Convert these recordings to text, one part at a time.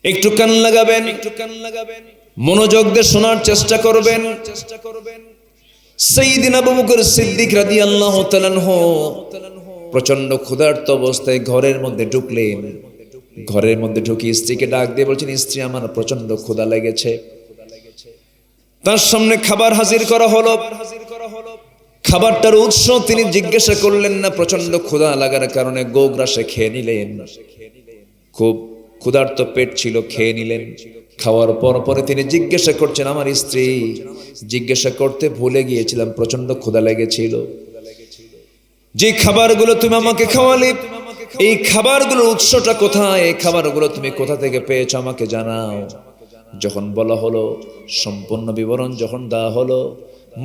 একটু কান লাগাবেন, মনোযোগ দিয়ে শোনার চেষ্টা করবেন। সাইয়্যিদিনা আবু বকর সিদ্দিক রাদিয়াল্লাহু তাআলা আনহু প্রচন্ড ক্ষুধার্ত অবস্থায় ঘরের মধ্যে ঢুকলেন। ঘরের মধ্যে ঢুকে স্ত্রীকে ডাক দিয়ে বলছেন, স্ত্রী, আমার প্রচন্ড ক্ষুধা লেগেছে। তার সামনে খাবার হাজির করা হলো। খাবারটার উৎস তিনি জিজ্ঞাসা করলেন না, প্রচন্ড ক্ষুধা লাগার কারণে গোগ্রাসে খেয়ে নিলেন। খুব ক্ষুধার্ত পেট ছিল, খেয়ে নিলেন। খাওয়ার পরে তিনি জিজ্ঞাসা করছেন, আমার স্ত্রী, জিজ্ঞাসা করতে ভুলে গিয়েছিলাম, প্রচন্ড ক্ষুধা লেগেছিল। যে খাবারগুলো তুমি আমাকে খাওয়ালে, এই খাবারগুলোর উৎসটা কোথায়? এই খাবারগুলো তুমি কোথা থেকে পেয়েছো আমাকে জানাও। যখন বলা হলো, সম্পূর্ণ বিবরণ যখন দেওয়া হলো,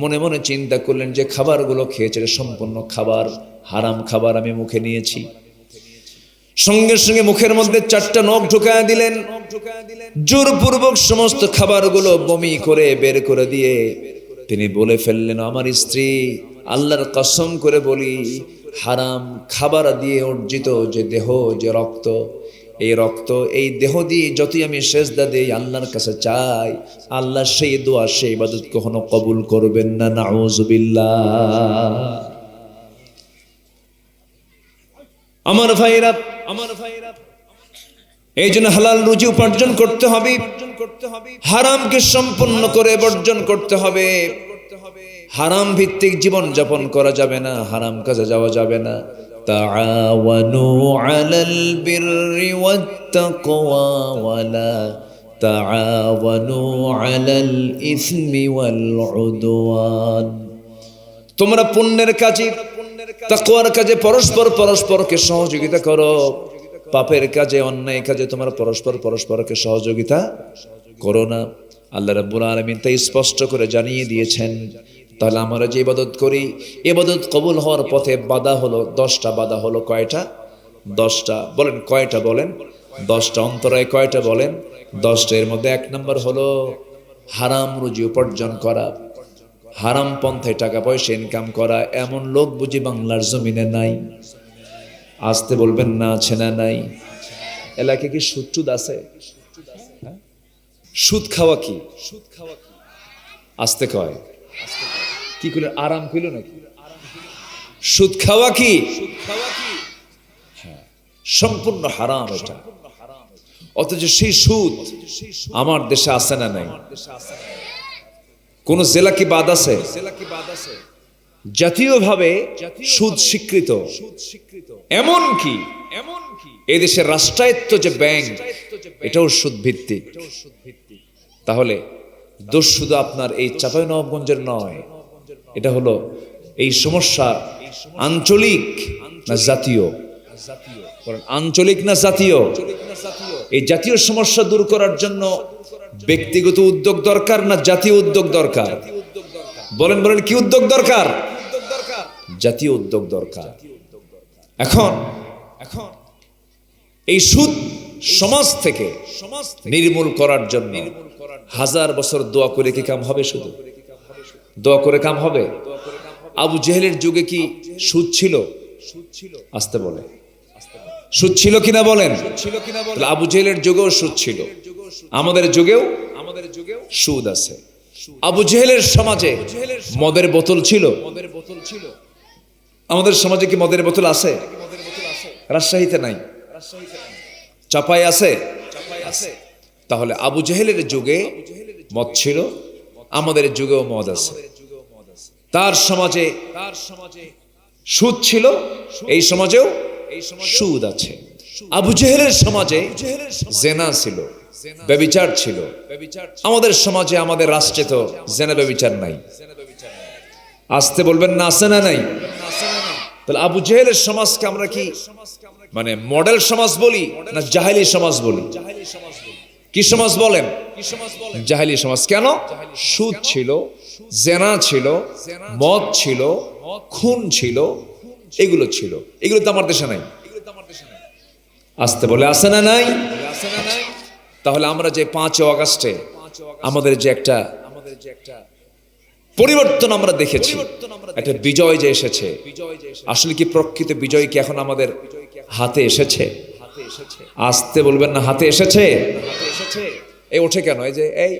মনে মনে চিন্তা করলেন যে খাবারগুলো খেয়েছে সম্পূর্ণ খাবার, হারাম খাবার আমি মুখে নিয়েছি। সঙ্গে সঙ্গে মুখের মধ্যে 4টা নখ ঢুকায় দিলেন। জোরপূর্বক সমস্ত খাবারগুলো বমি করে বের করে দিয়ে তিনি বলে ফেললেন, আমার স্ত্রী, আল্লাহর কসম করে বলি, হারাম খাবার দিয়ে অর্জিত যে দেহ, যে রক্ত, এই রক্ত, এই দেহ দিয়ে যতই আমি সেজদা দেই, আল্লাহর কাছে চাই, আল্লাহ সেই দোয়া, সেই ইবাদত কখনো কবুল করবেন না। নাউযুবিল্লাহ। আমার ভাইরা, এই জন্য হালাল রুজি উপার্জন করতে হবে, হারামকে সম্পূর্ণ করে বর্জন করতে হবে। হারাম ভিত্তিক জীবন যাপন করা যাবে না, হারাম কাজে যাওয়া যাবে না। তাআওয়ানু আলাল বিররি ওয়াত তাকওয়া ওয়ালা তাআওয়ানু আলাল ইসমি ওয়াল উদওয়ান। তোমরা পুণ্যের কাজে, তাকওয়ার কাজে পরস্পরকে সহযোগিতা করো, পাপের কাজে, অন্যায় কাজে তোমরা পরস্পরকে সহযোগিতা করো না। আল্লাহ রাব্বুল আলামিন তাই স্পষ্ট করে জানিয়ে দিয়েছেন। তাহলে আমরা যে ইবাদত করি, ইবাদত কবুল হওয়ার পথে বাধা হলো 10টা। বাধা হলো কয়টা? 10টা। বলেন কয়টা? বলেন 10টা। অন্তরায় কয়টা? বলেন 10টা। এর মধ্যে 1 নম্বর হলো হারাম রুজি উপার্জন করা, হারাম পন্থায় টাকা পয়সা ইনকাম করা। এমন লোক বুঝি বাংলার জমিনে নাই? আসতে বলবেন না, আছে না নাই? এলাকায় কি সুদ আছে? সুদ খাওয়া কি? আসতে কয় কি করে? আরাম কইল নাকি? সুদ খাওয়া কি? সম্পূর্ণ হারাম এটা। অথচ সেই সুদ আমার দেশে আছে না নাই? কোন জেলা কি বাদ আছে? জাতীয়ভাবে সুদ স্বীকৃত। এমনকি এদেশের রাষ্ট্রায়ত্ত যে ব্যাংক, এটাও সুদ ভিত্তিক। তাহলে দোষ শুধু আপনার এই চাঁপাইনবাবগঞ্জের নয়, এটা হলো এই সমস্যা আঞ্চলিক না জাতীয়? আঞ্চলিক না জাতীয়? এই জাতীয় সমস্যা দূর করার জন্য ব্যক্তিগত উদ্যোগ দরকার না জাতীয় উদ্যোগ দরকার? বলেন কি উদ্যোগ দরকার? জাতীয় উদ্যোগ দরকার। এখন এই সুদ সমাজ থেকে নির্মূল করার জন্য 1000 বছর দোয়া করে কি কাম হবে? শুধু দোয়া করে কাম হবে? আবু জেহেলের যুগে কি সুদ ছিল? আসতে বলে সুদ ছিল কিনা বলেন? আবু জেহেলের যুগেও সুদ ছিল, আমাদের যুগেও সুদ আছে। আবু জেহেলের সমাজে মদের বোতল ছিল, আমাদের সমাজে কি মদের বোতল আছে? রাজশাহীতে নাই, চাপাই আছে। তাহলে আবু জেহেলের যুগে মদ ছিল, আমাদের যুগেও মদ আছে। তার সমাজে সুদ ছিল, এই সমাজেও সুদ আছে। আবু জেহেলের সমাজে জেনা ছিল, ব্যভিচার ছিল। আমাদের সমাজে, আমাদের রাষ্ট্রে তো জেনা ব্যভিচার নাই। আসতে বলবেন না, আছে না নাই? তাহলে আবু জেহেলের সমাজকে আমরা কি মানে মডেল সমাজ বলি না জাহেলি সমাজ বলি? কি সমাজ বলেন? জাহেলি সমাজ। কেন? সুদ ছিল, জেনা ছিল, মদ ছিল, খুন ছিল, এগুলো ছিল। এগুলো তো আমার দেশে নাই। আসতে বলে আছে না নাই? তাহলে আমরা যে 5 আগস্টে আমাদের যে একটা পরিবর্তন আমরা দেখেছি, একটা বিজয় যে এসেছে, আসলে কি প্রকৃত বিজয় কি এখন আমাদের হাতে এসেছে? আসতে বলবেন না, হাতে এসেছে? এই ওঠে কেন? এই যে এই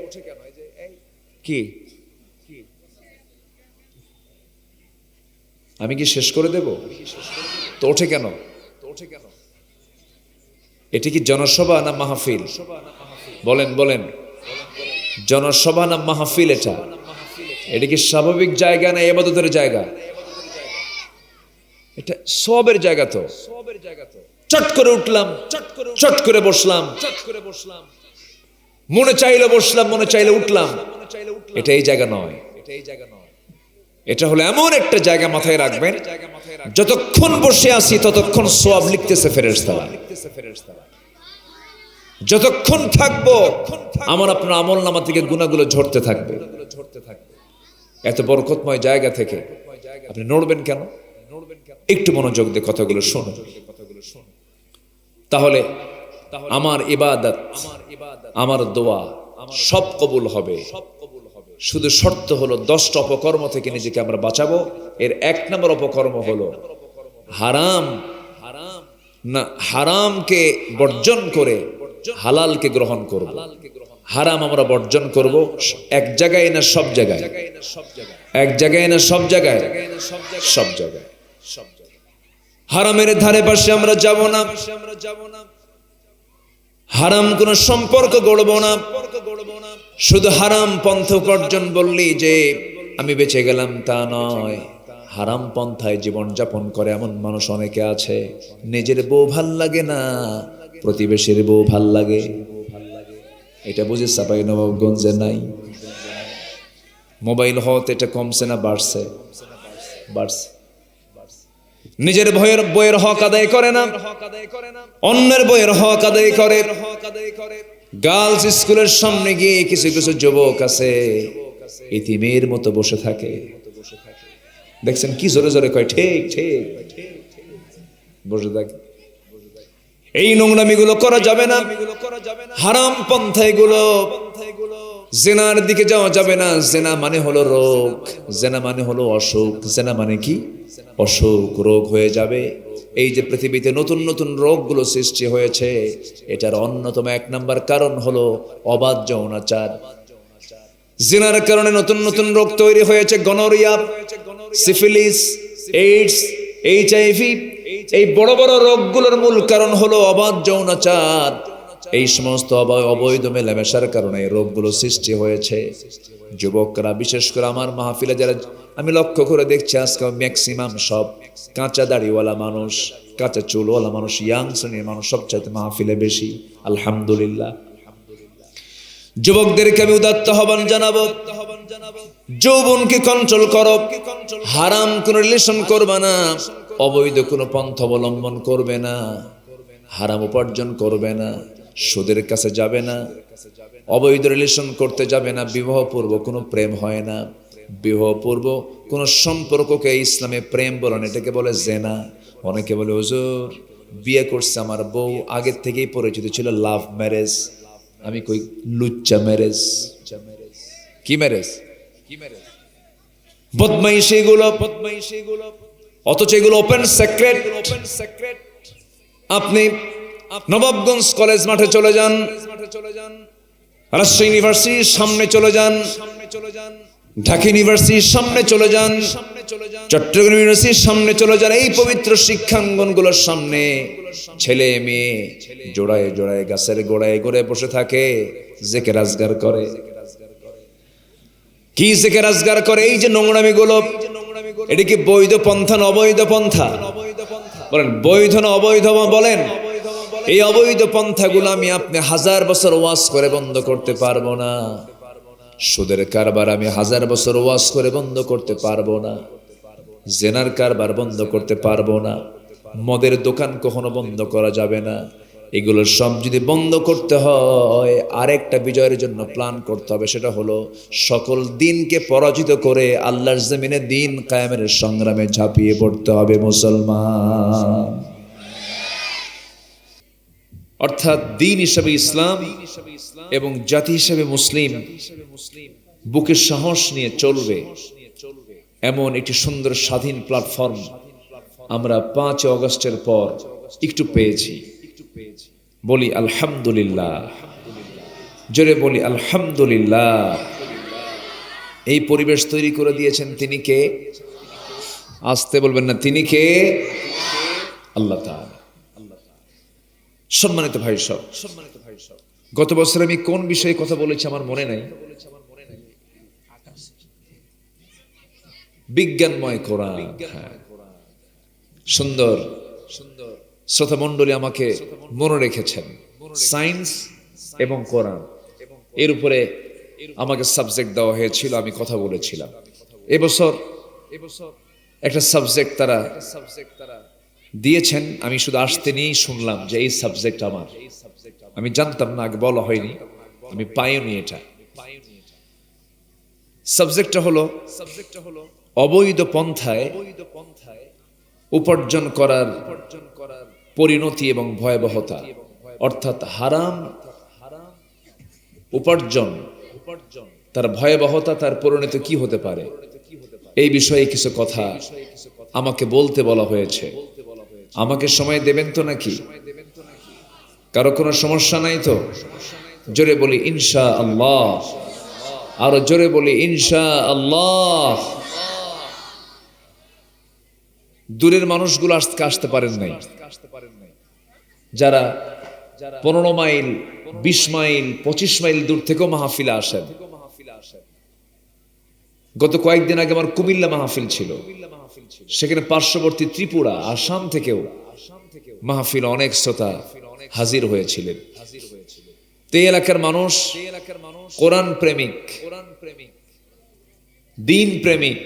কি আমি কি শেষ করে দেব? তো ওঠে কেন? এটি কি জনসভা না মাহফিল? বলেন বলেন, জনসভা না মাহফিল? এটা কি স্বাভাবিক জায়গা না ইবাদতের জায়গা? এটা সবের জায়গা। তো চট করে উঠলাম, চট করে বসলাম, মনে চাইলে বসলাম, মনে চাইলে উঠলাম, এটা এই জায়গা নয়। এটা হলো এমন একটা জায়গা, মাথায় রাখবেন, যতক্ষণ বসে আছি ততক্ষণ সওয়াব লিখতেছে ফেরেশতারা। যতক্ষণ থাকবো আমার আপনার আমল নামা থেকে গুনাহগুলো ঝরতে থাকবে। এত বরকতময় জায়গা থেকে আপনি নড়বেন কেন? একটু মনোযোগ দিয়ে কথাগুলো শুনুন। তাহলে আমার ইবাদত, আমার দোয়া সব কবুল হবে। শুধু শর্ত হলো 10টা অপকর্ম থেকে নিজেকে আমরা বাঁচাবো। এর 1 নম্বর অপকর্ম হলো হারামকে বর্জন করে হালালকে গ্রহণ করব। হারাম আমরা বর্জন করব, এক জায়গায় না সব জায়গায়, এক জায়গায় না সব জায়গায়, সব জায়গায়। হারামের ধারে পাশে আমরা যাব না, হারাম কোন সম্পর্ক গড়ব না। শুধু হারাম পন্থা উপার্জন বললি যে আমি বেঁচে গেলাম তা নয়। হারাম পন্থায় জীবন যাপন করে এমন মানুষ অনেকে আছে, নিজের বউ ভাল লাগে না, প্রতিবেশীর বউ ভাল লাগে। এটা বুঝে চাঁপাইনবাবগঞ্জে নাই? মোবাইল হতে এটা কমছে না বাড়ছে? বাড়ছে। নিজের বইয়ের হক আদায় করে না, অন্যের বইয়ের হক আদায় করে। গার্লস স্কুলের সামনে গিয়ে কিছু কিছু যুবক আছে ইতিমের মতো বসে থাকে। দেখছেন কি জোরে জোরে কয় ঠিক ঠিক, বসে থাকে। এই নোংরামি গুলো করা যাবে না, হারাম পন্থা এগুলো। জেনার দিকে যাওয়া যাবে না। জেনা মানে হলো রোগ, জেনা মানে হলো অসুখ। জেনা মানে কি? অসুখ, রোগ হয়ে যাবে। এই যে পৃথিবীতে নতুন নতুন রোগগুলো সৃষ্টি হয়েছে, এটার অন্যতম 1 নম্বর কারণ হলো অবাধ যৌনাচার। জিনার কারণে নতুন নতুন রোগ তৈরি হয়েছে, গনোরিয়া, সিফিলিস, এইডস, HIV। এই বড় বড় রোগগুলোর মূল কারণ হলো অবাধ যৌনাচার। এই সমস্ত অবৈধ মেলামেশার কারণে এই রোগগুলো সৃষ্টি হয়েছে। যুবকরা বিশেষ করে আমার মাহফিলে যারা আমি লক্ষ্য করে দেখছি, আজকে ম্যাক্সিমাম সব কাঁচা দাড়িওয়ালা মানুষ, কাঁচা চুলওয়ালা মানুষ, ইয়াং শ্রেণীর মানুষ সবচাইতে মাহফিলে বেশি। আলহামদুলিল্লাহ। যুবকদেরকে আমি উদাত্ত আহ্বান জানাবো, যৌবনকে কন্ট্রোল করো। হারাম কোন রিলেশন করবে না, অবৈধ কোনো পন্থা অবলম্বন করবে না, হারাম উপার্জন করবে না, সুদের কাছে যাবে না, অবৈধ রিলেশন করতে যাবে না। বিবাহ পূর্ব কোনো প্রেম হয় না। বিবাহ পূর্ব কোন সম্পর্ককে ইসলামে প্রেম বলেন, এটাকে বলে জেনা। অনেকে বলে হুজুর বিয়ে করছে আমার বউ আগের থেকেই পরিচিত ছিল, লাভ ম্যারেজ। আমি কই লুচ্চা ম্যারেজ। কি ম্যারেজ? বদমাইশি এগুলো, অথচ এগুলো ওপেন সিক্রেট। আপনি নবাবগঞ্জ কলেজ মাঠে চলে যান, রাজশাহী ইউনিভার্সিটির সামনে চলে যান, ঢাকা ইউনিভার্সিটির সামনে চলে যান, চট্টগ্রাম ইউনিভার্সিটির সামনে চলে যান। এই পবিত্র শিক্ষাঙ্গনগুলোর সামনে ছেলে মেয়ে জোড়ায় জোড়ায় গাছের গোড়ায় গড়ে বসে থাকে, জেকে রাজগার করে। কি জেকে রাজগার করে? এই যে নোংরামি গুলো, এটা কি বৈধ পন্থা না অবৈধ পন্থা? বলেন বৈধ না অবৈধ? বলেন। এই অবৈধ পন্থাগুলো আমি আপনি 1000 বছর ওয়াজ করে বন্ধ করতে পারবো না। সুদের কারবার আমি 1000 বছর ওয়াজ করে বন্ধ করতে পারবো না। জেনার কারবার বন্ধ করতে পারবো না। মদের দোকান কখনো বন্ধ করা যাবে না। এগুলো সব যদি বন্ধ করতে হয়, আরেকটা বিজয়ের জন্য প্ল্যান করতে হবে, সেটা হলো সকল দিনকে পরাজিত করে আল্লাহর জমিনে দিন কায়েমের সংগ্রামে ঝাঁপিয়ে পড়তে হবে মুসলমান। অর্থাৎ দিন হিসাবে ইসলাম এবং জাতি হিসাবে মুসলিম বুকে সাহস নিয়ে চলবে এমন একটি সুন্দর স্বাধীন প্ল্যাটফর্ম আমরা 5 অগস্টের পর একটু পেয়েছি। বলি আলহামদুলিল্লাহ। জোরে বলি আলহামদুলিল্লাহ। এই পরিবেশ তৈরি করে দিয়েছেন তিনি কে? আসতে বলবেন না, তিনি কে? আল্লাহ তাআলা। সম্মানিত ভাই সব, গত বছর আমি কোন বিষয়ে কথা বলেছি আমার মনে নাই। বিজ্ঞানময় কোরআন। হ্যাঁ, সুন্দর সুন্দর শ্রোতা মণ্ডলী আমাকে মনে রেখেছেন। সায়েন্স এবং কোরআন এর উপরে আমাকে সাবজেক্ট দেওয়া হয়েছিল, আমি কথা বলেছিলাম। এবছর একটা সাবজেক্ট তারা দিয়েছেন, আমি শুধু আসতে নিয়েই শুনলাম যে এই সাবজেক্ট আমার। আমি জানতাম না, আগে বলা হয়নি, আমি পাইনি এটা। সাবজেক্টটা হলো অবৈধ পন্থায় উপার্জন করার পরিণতি এবং ভয়াবহতা, অর্থাৎ হারাম উপার্জন, তার ভয়াবহতা, তার পরিণতি কি হতে পারে, এই বিষয়ে কিছু কথা আমাকে বলতে বলা হয়েছে। আমাকে সময় দেবেন তো নাকি? কারো কোনো সমস্যা নাই তো? জোরে বলি ইনশাআল্লাহ। আরো জোরে বলি ইনশাআল্লাহ। দূরের মানুষগুলো আজকে আসতে পারেন নাই, যারা 15 মাইল 20 মাইল 25 মাইল দূর থেকেও মাহফিলে আসেন। গত কয়েকদিন আগে আমার কুমিল্লা মাহফিল ছিল, সেখানে পার্শ্ববর্তী ত্রিপুরা, আসাম থেকেও মাহফিল অনেক শ্রোতা হাজির হয়েছিলেন। এই এলাকার মানুষ কোরআন প্রেমিক, দ্বীন প্রেমিক।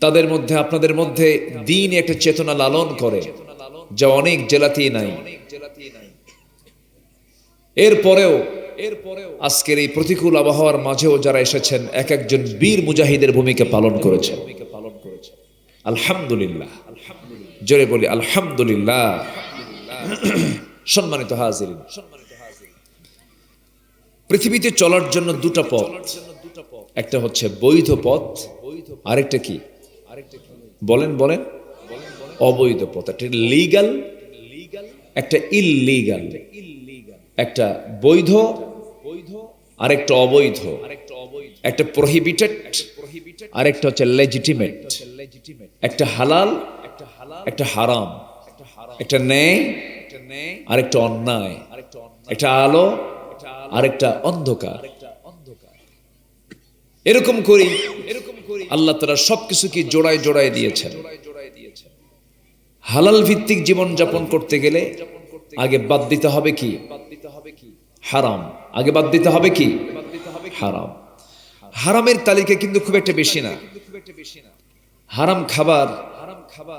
তাদের মধ্যে, আপনাদের মধ্যে দ্বীন একটা চেতনা লালন করে, যা অনেক জেলাতেই নাই। এরপরেও আজকের এই প্রতিকূল আবহাওয়ার মাঝেও যারা এসেছেন, এক একজন বীর মুজাহিদের ভূমিকা পালন করেছেন। আলহামদুলিল্লাহ। জোরে বলি আলহামদুলিল্লাহ। সম্মানিত হাজিরিন, পৃথিবীতে চলার জন্য দুটো পথ, একটা হচ্ছে বৈধ পথ, আরেকটা কি? বলেন বলেন। অবৈধ পথ। একটা লিগ্যাল, একটা ইললিগ্যাল। একটা বৈধ, আরেকটা অবৈধ। একটা প্রহিবিটেড, আরেকটা হচ্ছে লেজিটিমেট। একটা হালাল, একটা হারাম। একটা ন্যায়, আরেকটা অন্যায়। একটা আলো, আরেকটা অন্ধকার। এরকম করি আল্লাহ তাআলা সবকিছুকে জোড়ায় জোড়ায় দিয়েছেন। হালাল ভিত্তিক জীবন যাপন করতে গেলে আগে বাদ দিতে হবে কি? হারাম। আগে বাদ দিতে হবে কি? হারাম। হারামের তালিকা কিন্তু খুব একটা বেশি না। হারাম খাবার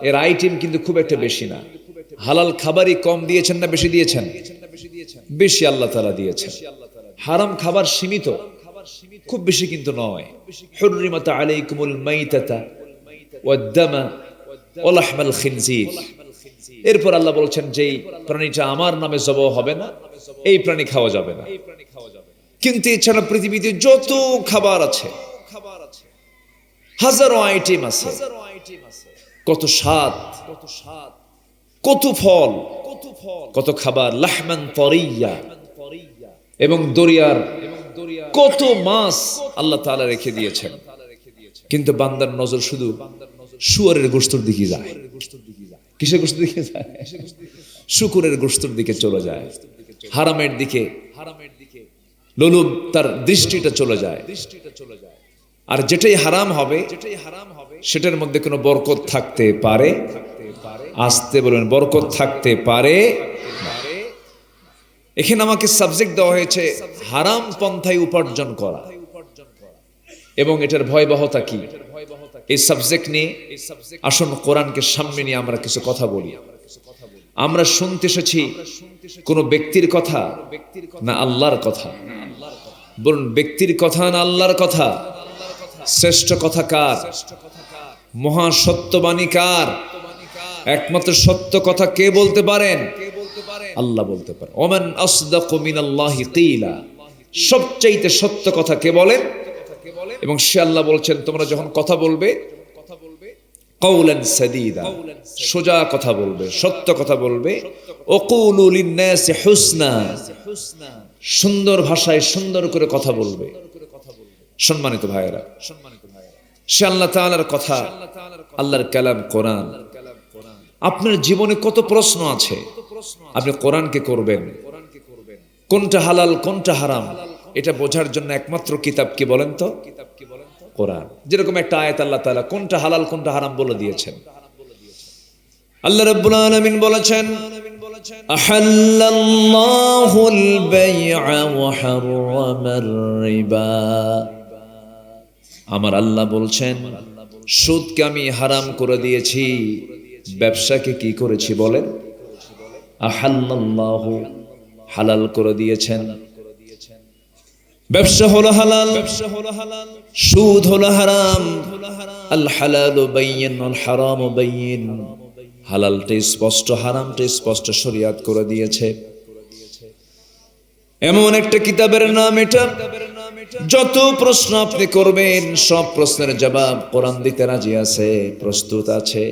এর আইটেম কিন্তু খুব একটা বেশি না। হালাল খাবারই কম দিয়েছেন না বেশি দিয়েছেন? বেশি আল্লাহ তাআলা দিয়েছেন। হারাম খাবার সীমিত, খুব বেশি কিন্তু নয়। হুররিমাত আলাইকুমুল মাইতাতা ওয়াদ-দামা ওয়া লাহমাল খিনজির। এরপর আল্লাহ বলছেন যেই প্রাণীটা আমার নামে জবাহ হবে না, এই প্রাণী খাওয়া যাবে না। কিন্তু এছাড়া পৃথিবীতে যত খাবার আছে, হাজারো আইটেম আছে, কত স্বাদ, কত ফল, কত খাবার। লাহমান তরিয়া, এবং দরিয়ার কত মাছ আল্লাহ তাআলা রেখে দিয়েছেন। কিন্তু বান্দার নজর শুধু শুয়োরের গোশতের দিকে যায়। কিসের গোশতের দিকে যায়? শুকুরের গোশতের দিকে চলে যায়। হারামের দিকে লোলুপ তার দৃষ্টিটা চলে যায়। আর যেটাই হারাম হবে সেটার মধ্যে কোনো বরকত থাকতে পারে? আসতে বলেন, বরকত থাকতে পারে? এখানে আমাকে সাবজেক্ট দেওয়া হয়েছে হারাম পন্থায় উপার্জন করা এবং এটার ভয়াবহতা কি। এই সাবজেক্ট নিয়ে আসুন কোরআনকে সামনে নিয়ে আমরা কিছু কথা বলি। আমরা শুনতে এসেছি কোন ব্যক্তির কথা না আল্লাহর কথা? বলুন, ব্যক্তির কথা না আল্লাহর কথা? শ্রেষ্ঠ কথা কার? মহা সত্যবাণী কার? একমাত্র সত্য কথা কে বলতে পারেন? আল্লাহ বলতে পারেন। ওমান আসদাকু মিনাল্লাহি কিলা, সবচাইতে সত্য কথা কে বলেন? এবং সে আল্লাহ বলছেন তোমরা যখন কথা বলবে কওলান সাদীদা, সোজা কথা বলবে, সত্য কথা বলবে। ওয়াকুলু লিন-নাসি হুসনা, সুন্দর ভাষায় সুন্দর করে কথা বলবে। সম্মানিত ভাইয়েরা, সে আল্লাহ তাআলার কথা, আল্লাহর কালাম কোরআন। আপনার জীবনে কত প্রশ্ন আছে, আপনি কোরআনকে করবেন। কোনটা হালাল কোনটা হারাম এটা বোঝার জন্য একমাত্র কিতাব কি বলেন তো? কোরআন। যেরকম একটা আয়াত আল্লাহ তাআলা কোনটা হালাল কোনটা হারাম বলে দিয়েছেন। আল্লাহ রাব্বুল আলামিন বলেছেন, আহাল্লাল্লাহুল বাই'a ওয়া হাররামার রিবা। আমার আল্লাহ বলছেন, সুদকে আমি হারাম করে দিয়েছি, ব্যবসাকে কি করেছি বলেন? আহাল্লাল্লাহু, হালাল করে দিয়েছেন। ব্যবসা হলো হালাল, সুদ হলো হারাম। আল হালালু বাইয়িন ওয়াল হারামু বাইয়িন। হালালটা স্পষ্ট, হারামটা স্পষ্ট শরীয়ত করে দিয়েছে। এমন একটা কিতাবের নাম এটা, যত প্রশ্ন আপনি করবেন সব প্রশ্নের জবাব কোরআন দিতে রাজি আছে, প্রস্তুত আছে।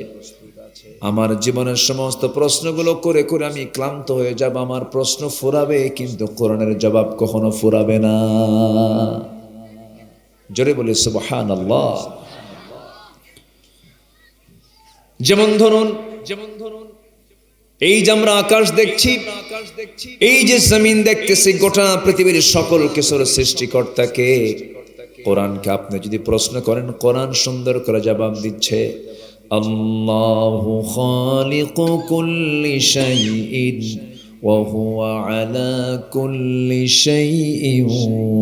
আমার জীবনের সমস্ত প্রশ্নগুলো করে করে আমি ক্লান্ত হয়ে যাব। আমার প্রশ্ন ফুরাবে কিন্তু কোরআনের জবাব কখনো ফুরাবে না। জোরে বলি সুবহানাল্লাহ। যেমন ধরুন এই যে আমরা আকাশ দেখছি, এই যে জমিন দেখতেছি, গোটা পৃথিবীর সকল কিছুর সৃষ্টিকর্তাকে, কোরআনকে আপনি যদি প্রশ্ন করেন, কোরআন সুন্দর করে জবাব দিচ্ছে। আল্লাহু খালিকু কুল্লি শাইইন ওয়া হুয়া আলা কুল্লি শাইইন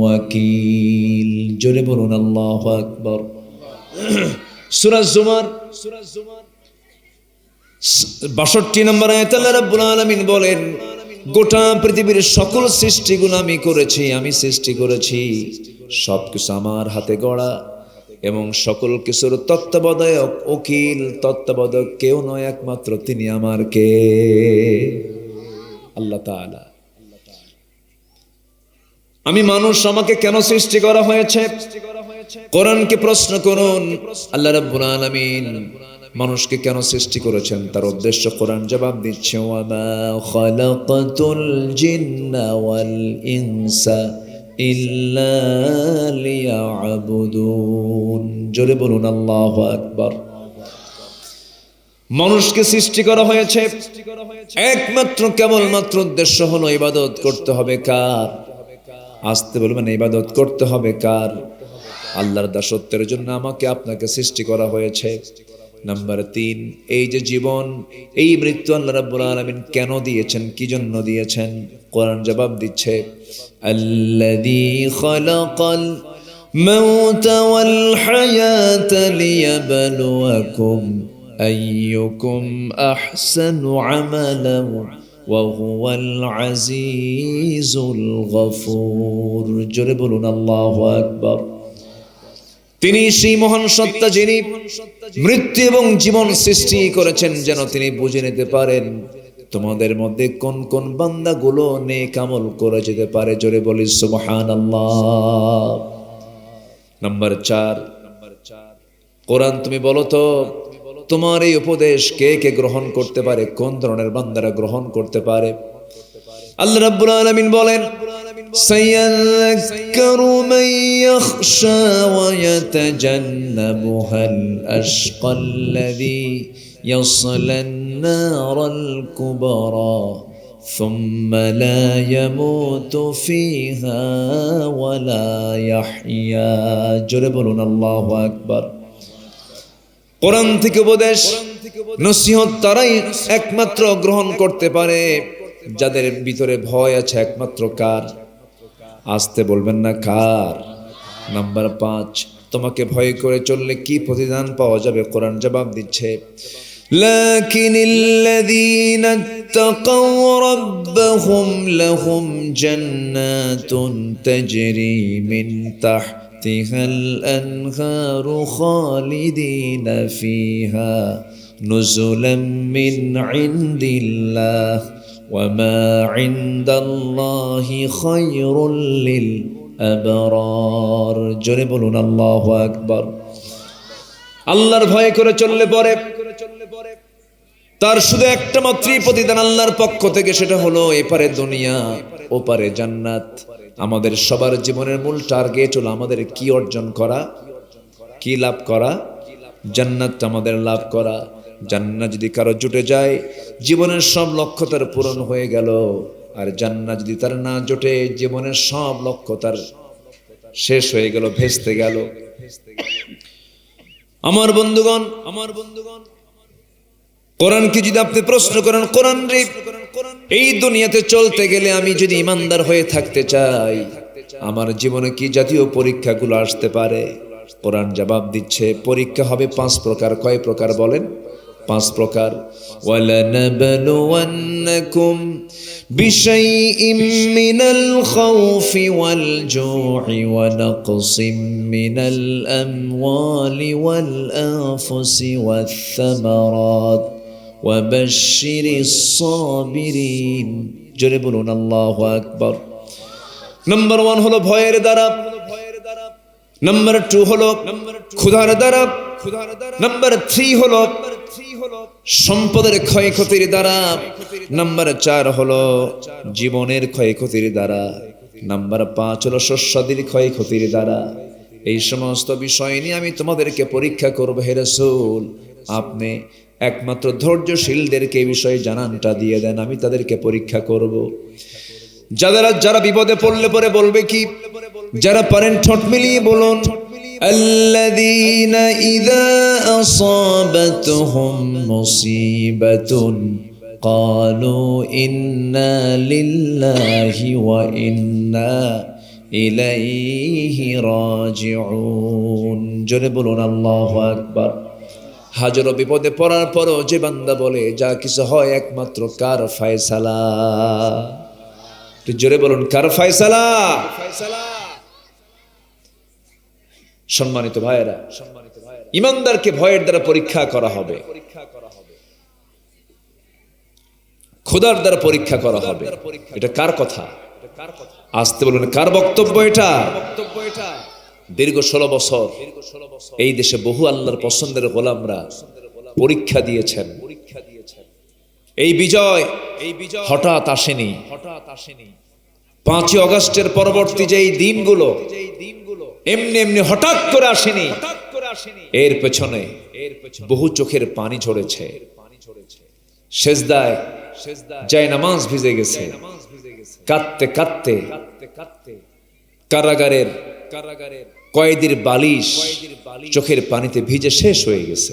ওয়াকিল। জোরে বলুন আল্লাহু আকবার। সূরা জুমার ৬২ নম্বর আয়াতে আল্লাহ রাব্বুল আলামিন বলেন, গোটা পৃথিবীর সকল সৃষ্টিগুলো আমি করেছি, আমি সৃষ্টি করেছি, সবকিছু আমার হাতে গড়া, এবং সকল কিছুর তত্ত্বাবধায়ক, উকিল, তত্ত্বাবধায়ক কেউ নয়, একমাত্র তিনি আমার কে? আল্লাহ তাআলা। আমি মানুষ, আমাকে কেন সৃষ্টি করা হয়েছে? কোরআনকে প্রশ্ন করুন। আল্লাহ রাব্বুল আলামিন মানুষকে কেন সৃষ্টি করেছেন তার উদ্দেশ্য কোরআন জবাব দিচ্ছে। ওয়ামা খালাকাতুল জিন্না ওয়াল ইনসা ইল্লা লিয়াবুদুন। জোরে বলুন আল্লাহু আকবার। মানুষকে সৃষ্টি করা হয়েছে একমাত্র, কেবলমাত্র উদ্দেশ্য হলো ইবাদত করতে হবে কার? আসতে বলবেন, ইবাদত করতে হবে কার? আল্লাহর দাসত্বের জন্য আমাকে আপনাকে সৃষ্টি করা হয়েছে। নাম্বার ৩, এই যে জীবন, এই মৃত্যু আল্লাহ রাব্বুল আলামিন কেন দিয়েছেন, কি জন্য দিয়েছেন? কোরআন জবাব দিচ্ছে, আল্লাযী খালাকাল মাউতা ওয়াল হায়াতা লিয়াবলুয়াকুম আইয়ুকুম আহসানু আমালান ওয়া হুয়াল আজিজুল গফুর। জোরে বলুন আল্লাহু আকবার। তিনি সেই মহান সত্তা যিনি মৃত্যু এবং জীবন সৃষ্টি করেছেন যেন তিনি বুঝে নিতে পারেন তোমাদের মধ্যে কোন কোন বান্দাগুলো নেক আমল করে যেতে পারে। জোরে বলি সুবহানাল্লাহ। নাম্বার ৪, কোরআন তুমি বলো তো তোমার এই উপদেশ কে কে গ্রহণ করতে পারে, কোন ধরনের বান্দারা গ্রহণ করতে পারে? আল্লাহ রাব্বুল আলামিন বলেন, সায়াযাক্কারু মান ইয়াখশা ওয়া ইয়াতাজান্নাবুহাল আশকাল্লাযী ইয়াসলান নারাল কুবরা সুম্মা লা ইয়ামুতু ফিহা ওয়া লা ইয়াহইয়া। জোরে বলুন আল্লাহু আকবার। কোরআন থেকে উপদেশ, নসিহত তারাই একমাত্র গ্রহণ করতে পারে যাদের ভিতরে ভয় আছে। একমাত্র কার? আসতে বলবেন না, কার? নাম্বার ৫, তোমাকে ভয় করে চললে কি প্রতিদান পাওয়া যাবে? কোরআন জবাব দিচ্ছে, লাকিনিল্লাযীনা ইত্তাকাউ রাব্বাহুম লাহুম জান্নাতুন তাজরি মিন তাহতিহাল আনহারু খালিদিনা ফিহা নুজুলাম মিন ইনদিল্লাহ ওয়ামা ইনদাল্লাহি খায়রুল লিল আবরার। জোরে বলুন আল্লাহু আকবার। আল্লাহর ভয় করে চললে পরে তার শুধু একটা মাত্রই প্রতিদান আল্লাহর পক্ষ থেকে, সেটা হলো এপারে দুনিয়া ওপারে জান্নাত। আমাদের সবার জীবনের মূল টার্গেট হলো আমাদের কি অর্জন করা, কি লাভ করা, জান্নাত আমাদের লাভ করা। জান্নাত যদি কারো জুটে যায়, জীবনের সব লক্ষ্য তার পূরণ হয়ে গেল। আর জান্নাত যদি তার না জোটে, জীবনের সব লক্ষ্য তার শেষ হয়ে গেল, ভেস্তে গেল। আমার বন্ধুগণ, কোরআনকে যদি আপনি প্রশ্ন করেন, কোরআন রে, এই দুনিয়াতে চলতে গেলে আমি যদি ইমানদার হয়ে থাকতে চাই, আমার জীবনে কি জাতীয় পরীক্ষাগুলো আসতে পারে? কোরআন জবাব দিচ্ছে, পরীক্ষা হবে 5 প্রকার। কয় প্রকার বলেন? 5 প্রকার। ওয়ালানাবলুওয়ান্নাকুম বিশাইইম মিনাল খাউফি ওয়াল জু'i ওয়া নাকসিম মিনাল আমওয়ালি ওয়াল আনফুসি ওয়াথ থামারাত ওয়া বাশশিরিস সাবিরিন। জোরে বলুন আল্লাহু আকবার। নাম্বার 1 হলো ভয়ের দ্বারা, নাম্বার 2 হলো ক্ষুধার দ্বারা, নাম্বার 3 হলো সম্পদের ক্ষয়ক্ষতির দ্বারা, নাম্বার 4 হলো জীবনের ক্ষয়ক্ষতির দ্বারা, নাম্বার 5 হলো শস্যাদির ক্ষয়ক্ষতির দ্বারা। এই সমস্ত বিষয় নিয়ে আমি তোমাদেরকে পরীক্ষা করব হে রাসূল। আপনি একমাত্র ধৈর্যশীলদেরকে এই বিষয়ে জানানটা দিয়ে দেন, আমি তাদেরকে পরীক্ষা করব। যারা বিপদে পড়লে পরে বলবে কি? যারা পারেন ঠোঁট মিলিয়ে বলুন, আল্লাযীনা ইযা আসাবাতহুম মুসিবাতুন ক্বালু ইন্না লিল্লাহি ওয়া ইন্না ইলাইহি রাজিউন। জোরে বলুন আল্লাহু আকবার। হাজারো বিপদে পড়ার পরও যে বান্দা বলে যা কিছু হয় একমাত্র কার ফয়সালা। জোরে বলুন, কার ফয়সালা? সম্মানিত ভাইয়েরা, ইমানদারকে ভয়ের দ্বারা পরীক্ষা করা হবে, খোদার দ্বারা পরীক্ষা করা হবে। এটা কার কথা? আসতে বলুন, কার বক্তব্য এটা? দীর্ঘ 16 বছর এই দেশে বহু আল্লাহর পছন্দের গোলামরা পরীক্ষা দিয়েছেন। এই বিজয় হঠাৎ আসেনি। 5ই আগস্টের পরবর্তী যে দিনগুলো এমনি এমনি হঠাৎ করে আসেনি। এর পেছনে বহু চোখের পানি ঝরেছে, সেজদায় জায়নামাজ ভিজে গেছে, কাঁদতে কাঁদতে কারাগারের কয়েদির বালিশ চোখের পানিতে ভিজে শেষ হয়ে গেছে।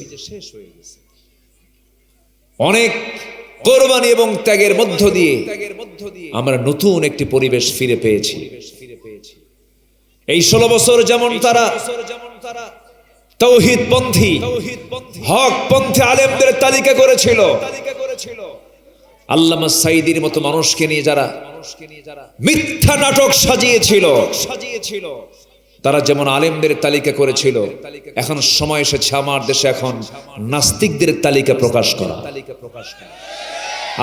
অনেক কোরবানি এবং ত্যাগের মধ্য দিয়ে আমরা নতুন একটি পরিবেশ ফিরে পেয়েছি। এই 16 বছর যেমন তারা তাওহীদ পন্থী, হক পন্থী আলেমদের তালিকা করেছিল, আল্লামা সাঈদীর মতো মানুষকে নিয়ে যারা মিথ্যা নাটক সাজিয়েছিল, তারা যেমন আলেমদের তালিকা করেছিল, এখন সময় এসেছে আমার দেশে এখন নাস্তিকদের তালিকা প্রকাশ করা।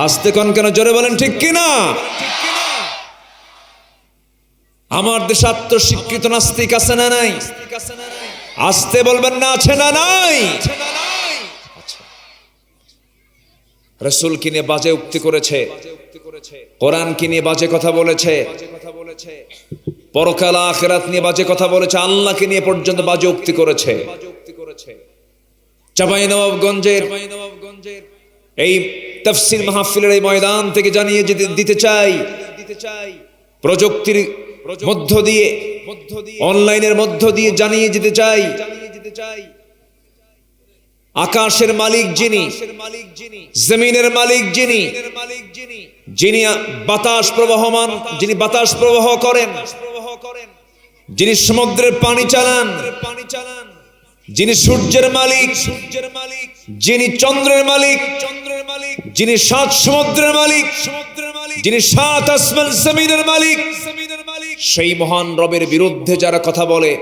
আসতে কোন কেন জোরে বলেন ঠিক কিনা? আমার দেশে আত্মস্বীকৃত নাস্তিক আছে না নাই? আসতে বলবেন না, আছে না নাই? রাসূলকে নিয়ে বাজে উক্তি করেছে, কোরআনকে নিয়ে বাজে কথা বলেছে, পরকাল আখিরাত নিয়ে বাজে কথা বলেছে, আল্লাহকে নিয়ে পর্যন্ত বাজে উক্তি করেছে। চাঁপাইনবাবগঞ্জের এই তাফসীর মাহফিলের এই ময়দান থেকে জানিয়ে দিতে চাই, প্রযুক্তির মধ্য দিয়ে, অনলাইনের মধ্য দিয়ে জানিয়ে দিতে চাই, আকাশের মালিক যিনি, জমিনের মালিক যিনি, যিনি বাতাস প্রবাহমান, যিনি বাতাস প্রবাহ করেন, যিনি সমুদ্রের পানি চালান, যিনি সূর্যের মালিক, যিনি চন্দ্রের মালিক, যিনি 7 সমুদ্রের মালিক, যিনি 7 আসমান জমিনের মালিক, সেই মহান রবের বিরুদ্ধে যারা কথা বলে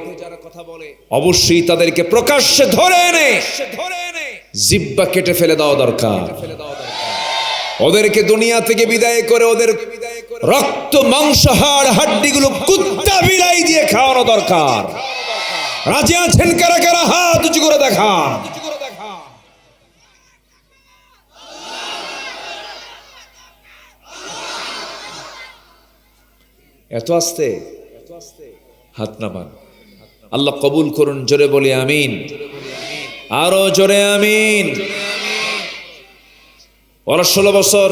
অবশ্যই তাদেরকে প্রকাশ্যে ধরে এনে জিহ্বা কেটে ফেলে দেওয়া দরকার। ওদেরকে দুনিয়া থেকে বিদায় করে ওদের রক্ত মাংস হাড় হাড্ডিগুলো কুত্তা বিলাই দিয়ে খাওয়ানো দরকার। রাজি আছেন কারা কারা? হাত উঁচু করে দেখান। এত আস্তে, হাত নামান। আল্লাহ কবুল করুন, জোরে বলি আমিন, আরো জোরে আমিন। ওরা 16 বছর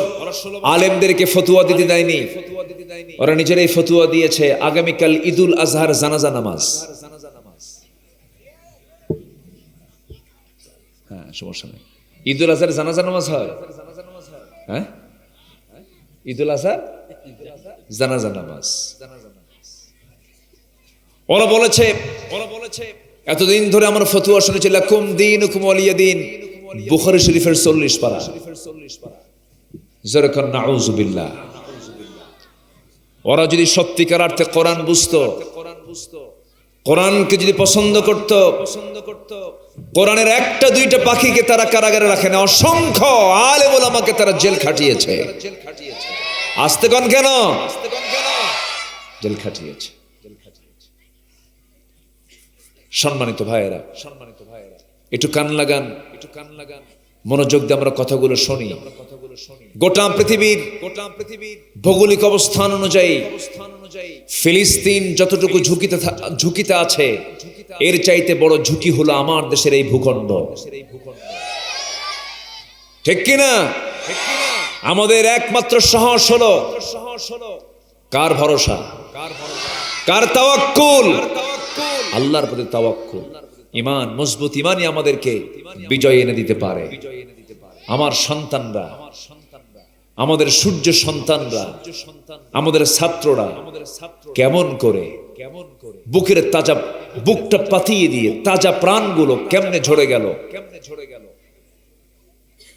আলেমদেরকে ফতুয়া দিতে দেয়নি, ওরা নিজেরাই ফতুয়া দিয়েছে আগামীকাল ঈদুল আজহার জানাজা নামাজ। হ্যাঁ, সমস্যা নেই, ঈদুল আজহার জানাজা নামাজ হয়। হ্যাঁ, ঈদুল আজহার জানাজা নামাজ। ওরা বলেছে এতদিন ধরে আমার ফতুয়া শুনেছি লাকুম দীনুকুম ওয়ালিয়া দীন, বুখারী শরীফের 40 পারা। যারকান নাউযুবিল্লাহ। ওরা যদি সত্যিকার অর্থে কোরআন বুঝতো, কোরআনকে যদি পছন্দ করত, কোরআনের একটা দুইটা পাখিকে তারা কারাগারে রাখে না, অসংখ্য আলেম ওলামাকে তারা জেল খাটিয়েছে। আস্তে কোন কেন জেল খাটিয়েছে। সম্মানিত ভাইয়েরা, একটু কান লাগান, মনোযোগ দিয়ে আমরা কথাগুলো শুনি। গোটা পৃথিবীর ভৌগোলিক অবস্থান অনুযায়ী ফিলিস্তিন যতটুকু ঝুঁকিতে আছে, এর চাইতে বড় ঝুঁকি হলো আমার দেশের এই ভূখণ্ড। ঠিক কিনা? আমাদের একমাত্র সাহস হলো কার ভরসা, কার তাওয়াক্কুল? আল্লাহর প্রতি তাওয়াক্কুল। ঈমান, মজবুত ঈমানই আমাদেরকে বিজয় এনে দিতে পারে। আমার সন্তানরা, আমাদের সূর্য সন্তানরা, আমাদের ছাত্ররা কেমন করে বুকের তাজা, বুকটা পাতিয়ে দিয়ে তাজা প্রাণগুলো কেমনে ঝরে গেল,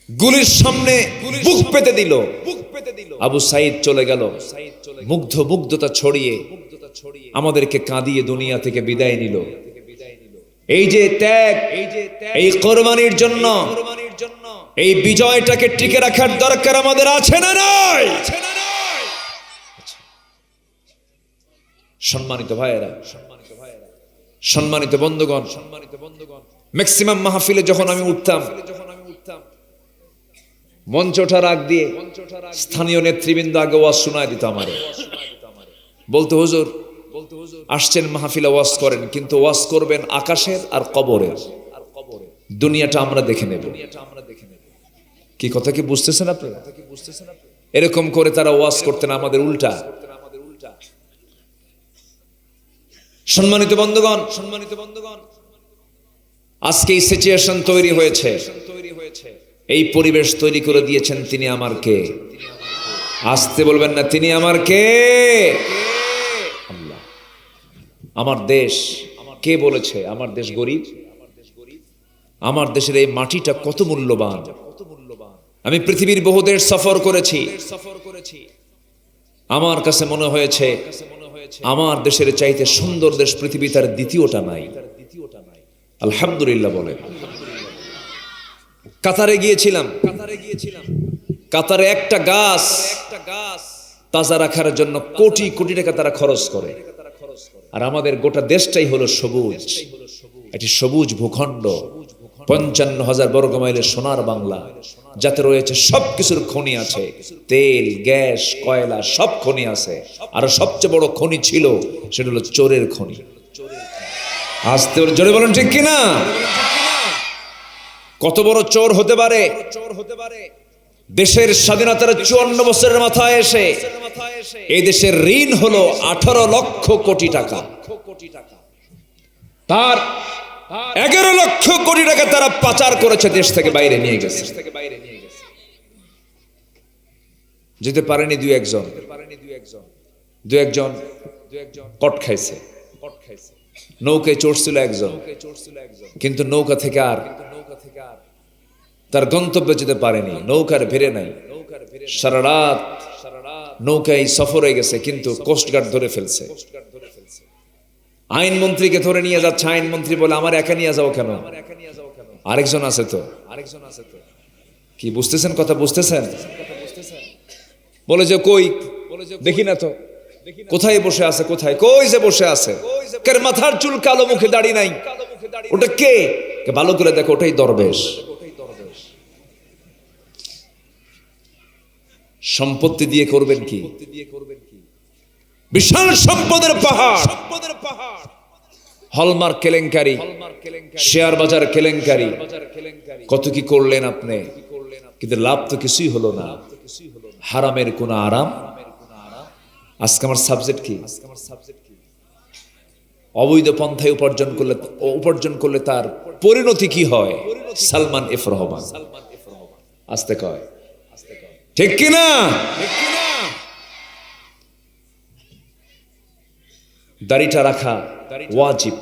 গুলির সামনে বুক পেতে দিল। আবু সাইদ চলে গেল, মুগ্ধতা ছড়িয়ে আমাদেরকে কাঁদিয়ে দুনিয়া থেকে বিদায় নিল। এই যে ত্যাগ, এই কোরবানির জন্য এই বিজয়টাকে টিকে রাখার দরকার আমাদের আছে না নাই? সম্মানিত ভাইয়েরা, সম্মানিত বন্ধুগণ, ম্যাক্সিমাম মাহফিলে যখন আমি উঠতাম, মঞ্চ ওঠার আগ দিয়ে স্থানীয় নেতৃবৃন্দ আগে ওয়াজ শোনায় দিত আমারে। বলতো হুজুর আসছেন মাহফিলে ওয়াজ করেন, কিন্তু ওয়াজ করবেন আকাশের আর কবরের, দুনিয়াটা আমরা দেখে নেব। কি কথা কি বুঝতেছেন আপনারা? এরকম করে তারা ওয়াজ করতেন আমাদের উল্টা। সম্মানিত বন্ধুগণ, আজকে এই সিচুয়েশন তৈরি হয়েছে, এই পরিবেশ তৈরি করে দিয়েছেন তিনি আমার কে? আসতে বলবেন না, তিনি আমার কে? আল্লাহ। আমার দেশ কে বলেছে আমার দেশ গরিব? আমার দেশের এই মাটিটা কত মূল্যবান। আমি পৃথিবীর বহু দেশ সফর করেছি, আমার কাছে মনে হয়েছে আমার দেশের চাইতে সুন্দর দেশ পৃথিবী তার দ্বিতীয়টা নাই। আলহামদুলিল্লাহ বলে। কাতারে গিয়েছিলাম, কাতারে একটা গাছ তাজা রাখার জন্য কোটি কোটি টাকা তারা খরচ করে। আর আমাদের গোটা দেশটাই হলো সবুজ, একটি সবুজ ভূখণ্ড, 55,000 বর্গ মাইলের সোনার বাংলা, যাতে রয়েছে সবকিছুর খনি আছে, তেল, গ্যাস, কয়লা, সব খনি আছে। আর সবচেয়ে বড় খনি ছিল, সেটা হলো চোরের খনি। আস্তে জোরে বলেন ঠিক কিনা? কত বড় চোর হতে পারে? দেশের স্বাধীনতার 54 বছরের মাথায় এসে এই দেশের ঋণ হলো 18 লক্ষ কোটি টাকা। তার 11 লক্ষ কোটি টাকা তারা পাচার করেছে, দেশ থেকে বাইরে নিয়ে গেছে। যেতে পারেনি দুই একজন কট খাইছে। নৌকায় চড়ছিল একজন, কিন্তু নৌকা থেকে আর তার গন্তব্যে যেতে পারেনি, নৌকার ভেড়ে নাই। সারা রাত নৌকায় সফর হয়ে গেছে, কিন্তু কোস্টগার্ড ধরে ফেলছে। আইনমন্ত্রীকে ধরে নিয়ে যাচ্ছে, আইনমন্ত্রী বলে আমার একা নিয়ে যাও কেন? আরেকজন আছে তো। কি বুঝতেছেন কথা? বুঝতেছেন? বলে যে কই দেখি না তো, কোথায় বসে আছে? কোথায় কই যে বসে আছে? কার মাথার চুল কালো, মুখে দাড়ি নাই। ওটা কে? ভালো করে দেখো, ওটাই দরবেশ। সম্পত্তি দিয়ে করবেন কি? বিশাল সম্পদের পাহাড়, হলমার্ক কেলেঙ্কারি, শেয়ার বাজার কেলেঙ্কারি, কত কি করলেন আপনি, কিন্তু লাভ তো কিছুই হলো না। হারামের কোন আরাম। আজকে আমার সাবজেক্ট কি? অবৈধ পন্থায় উপার্জন করলে তার পরিণতি কি হয়? সালমান এফ রহমান আস্তে কয়, ঠিক কিনা? দাড়িটা রাখা ওয়াজিব।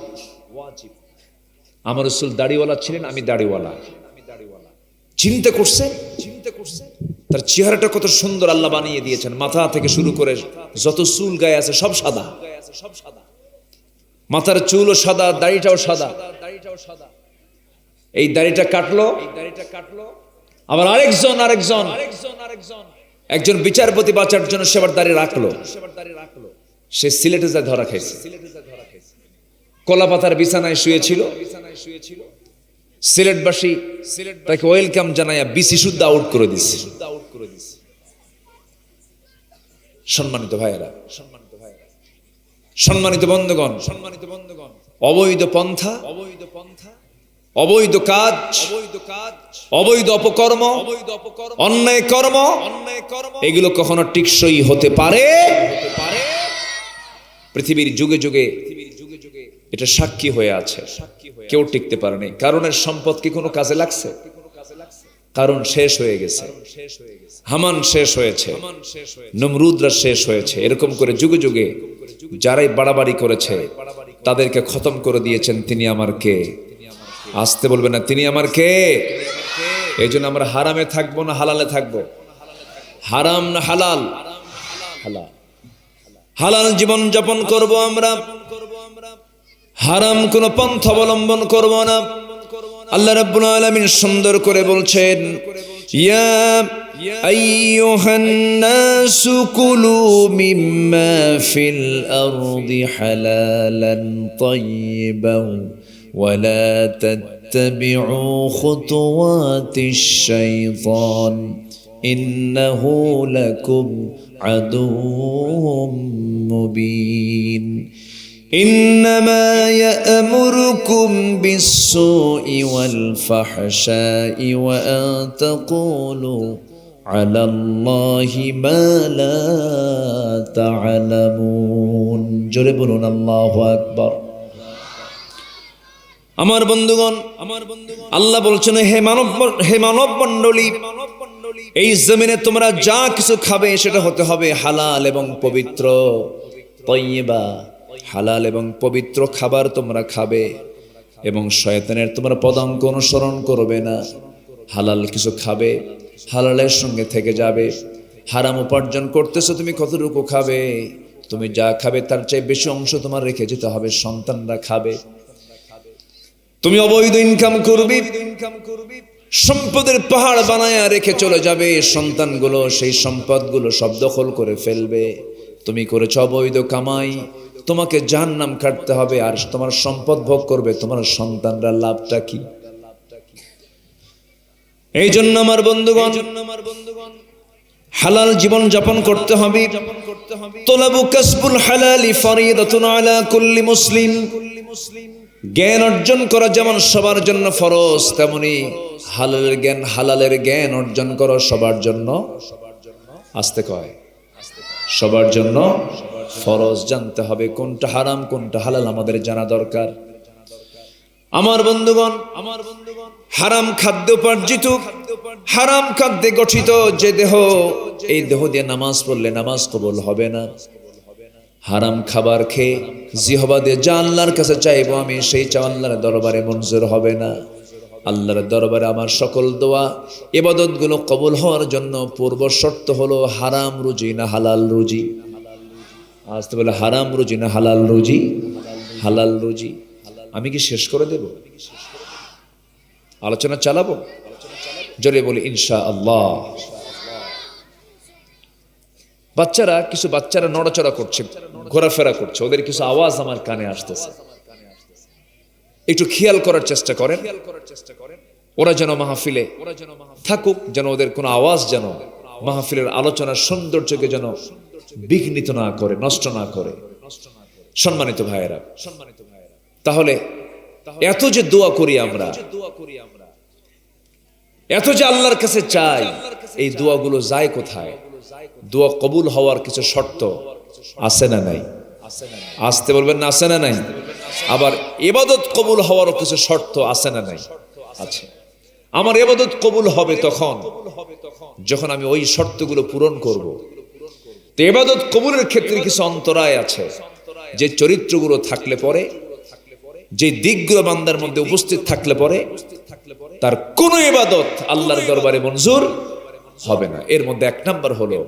আমার রাসূল দাড়িওয়ালা ছিলেন, আমি দাড়িওয়ালা। চিন্তা করছেন তার চেহারাটা কত সুন্দর আল্লাহ বানিয়ে দিয়েছেন। মাথা থেকে শুরু করে যত চুল গায়ে আছে সব সাদা, মাথার চুলও সাদা, দাড়িটাও সাদা। এই দাড়িটা কাটলো, আবার আরেকজন একজন বিচারপতি বাঁচার জন্য সেবার দাড়ি রাখলো। সে সিলেটে যায় ধরা খাইছে, কলাপাতার বিছানায় শুয়েছিল। সিলেটবাসী তাকে ওয়েলকাম জানাইয়া বিসি শুদ্ধ আউট করে দিছে। সম্মানিত ভাইয়েরা, সম্মানিত বন্ধুগণ, অবৈধ পন্থা, অবৈধ কাজ, অবৈধ অপকর্ম, অন্যায় কর্ম, এগুলো কখনো টিকসই হতে পারে? পৃথিবীর যুগে যুগে এটা সাক্ষী হয়ে আছে, কেউ টিকতে পারেনি। কারণের সম্পদ কি কোনো কাজে লাগছে? কারণ শেষ হয়ে গেছে, হামান শেষ হয়েছে, নমরুদরা শেষ হয়েছে। এরকম করে যুগে যুগে যারাই বাড়াবাড়ি করেছে তাদেরকে খতম করে দিয়েছেন তিনি আমার কে। আসতে বলবে না, তিনি আমার কে। এই জন্য আমরা হারামে থাকবো না হালালে থাকবো? হারাম না হালাল? হালাল। হালাল জীবন যাপন করব আমরা, হারাম কোন পন্থা অবলম্বন করব না। আল্লাহ রাব্বুল আলামিন সুন্দর করে বলছেন, ইয়া আইয়ুহান নাসু কুলু মিম্মা ফিল আরদি হালালান তাইয়িবান ওয়া লা তাত্তাবিউ খুতুওয়াতিশ শাইতান ইন্নাহু লাকুম আদুউম মুবিন। إنما يأمركم بالسوء والفحشاء وأن تقولوا على الله ما لا تعلمون। জোরে বলুন আল্লাহু আকবার। আমার বন্ধুগণ, আল্লাহ বলছেন, হে মানব মণ্ডলী, এই জমিনে তোমরা যা কিছু খাবে সেটা হতে হবে হালাল এবং পবিত্র। তাইয়্যিবা, হালাল এবং পবিত্র খাবার তোমরা খাবে, এবং শয়তানের তোমরা পদাঙ্ক অনুসরণ করবে না। হালাল কিছু খাবে, হালালের সঙ্গে থেকে যাবে। হারাম উপার্জন করতেছো, তুমি কতটুকু খাবে? তুমি যা খাবে তার চেয়ে বেশি অংশ তোমার রেখে যেতে হবে, সন্তানরা খাবে। তুমি অবৈধ ইনকাম করবি, সম্পদের পাহাড় বানায়া রেখে চলে যাবে, সন্তানগুলো সেই সম্পদগুলো সব দখল করে ফেলবে। তুমি করেছ অবৈধ কামাই, তোমাকে জাহান্নাম কাটতে হবে, আর তোমার সম্পদ ভোগ করবে তোমার সন্তানরা। লাভটা কি? এই জন্য আমার বন্ধুগণ, হালাল জীবন যাপন করতে হবে। তলাবু কাসবুল হালালি ফরিদাতুন আলা কুল্লি মুসলিম। জ্ঞান অর্জন করা যেমন সবার জন্য ফরজ, তেমনি হালালের জ্ঞান অর্জন করা সবার জন্য, আস্তে কয়, সবার জন্য ফরজ। জানতে হবে কোনটা হারাম কোনটা হালাল, আমাদের জানা দরকার। আমার বন্ধুগণ, হারাম খাদ্য উপার্জিত, হারাম খাদ্যে গঠিত যে দেহ, এই দেহ দিয়ে নামাজ পড়লে নামাজ কবুল হবে না। হারাম খাবার খেয়ে জিহবা দিয়ে যা আল্লাহর কাছে চাইবো আমি, সেই চা আল্লাহর দরবারে মঞ্জুর হবে না। আল্লাহর দরবারে আমার সকল দোয়া ইবাদত গুলো কবুল হওয়ার জন্য পূর্ব শর্ত হলো হারাম রুজি না হালাল রুজি। আসতে বলে হারাম রুজি না হালাল রুজি? হালাল রুজি। আমি কি শেষ করে দেব? আলোচনা চালাবো? জোরে বলি ইনশাআল্লাহ। কিছু বাচ্চারা নড়াচড়া করছে, ঘোরাফেরা করছে, ওদের কিছু আওয়াজ আমার কানে আসতেছে। একটু খেয়াল করার চেষ্টা করেন, ওরা যেন মাহফিলে থাকুক, যেন ওদের কোনো আওয়াজ যেন মাহফিলের আলোচনার সৌন্দর্যকে যেন বিঘ্নিত না করে, নষ্ট না করে। সম্মানিত ভাইয়েরা, তাহলে এত যে দোয়া করি আমরা, এত যে আল্লাহর কাছে চাই, এই দোয়াগুলো যায় কোথায়? দোয়া কবুল হওয়ার কিছু শর্ত আছে না নাই? আসতে বলবেন না, আছে না নাই? আবার ইবাদত কবুল হওয়ারও কিছু শর্ত আছে না নাই? আছে। আমার ইবাদত কবুল হবে তখন যখন আমি ওই শর্তগুলো পূরণ করব। তো ইবাদত কবুলের ক্ষেত্রে কিছু অন্তরায় আছে, যে চরিত্রগুলো থাকলে পরে, যে দিকগুলো বান্দার মধ্যে উপস্থিত থাকলে পরে তার কোন ইবাদত আল্লাহর দরবারে মঞ্জুর হবে না। এর মধ্যে এক নাম্বার হলো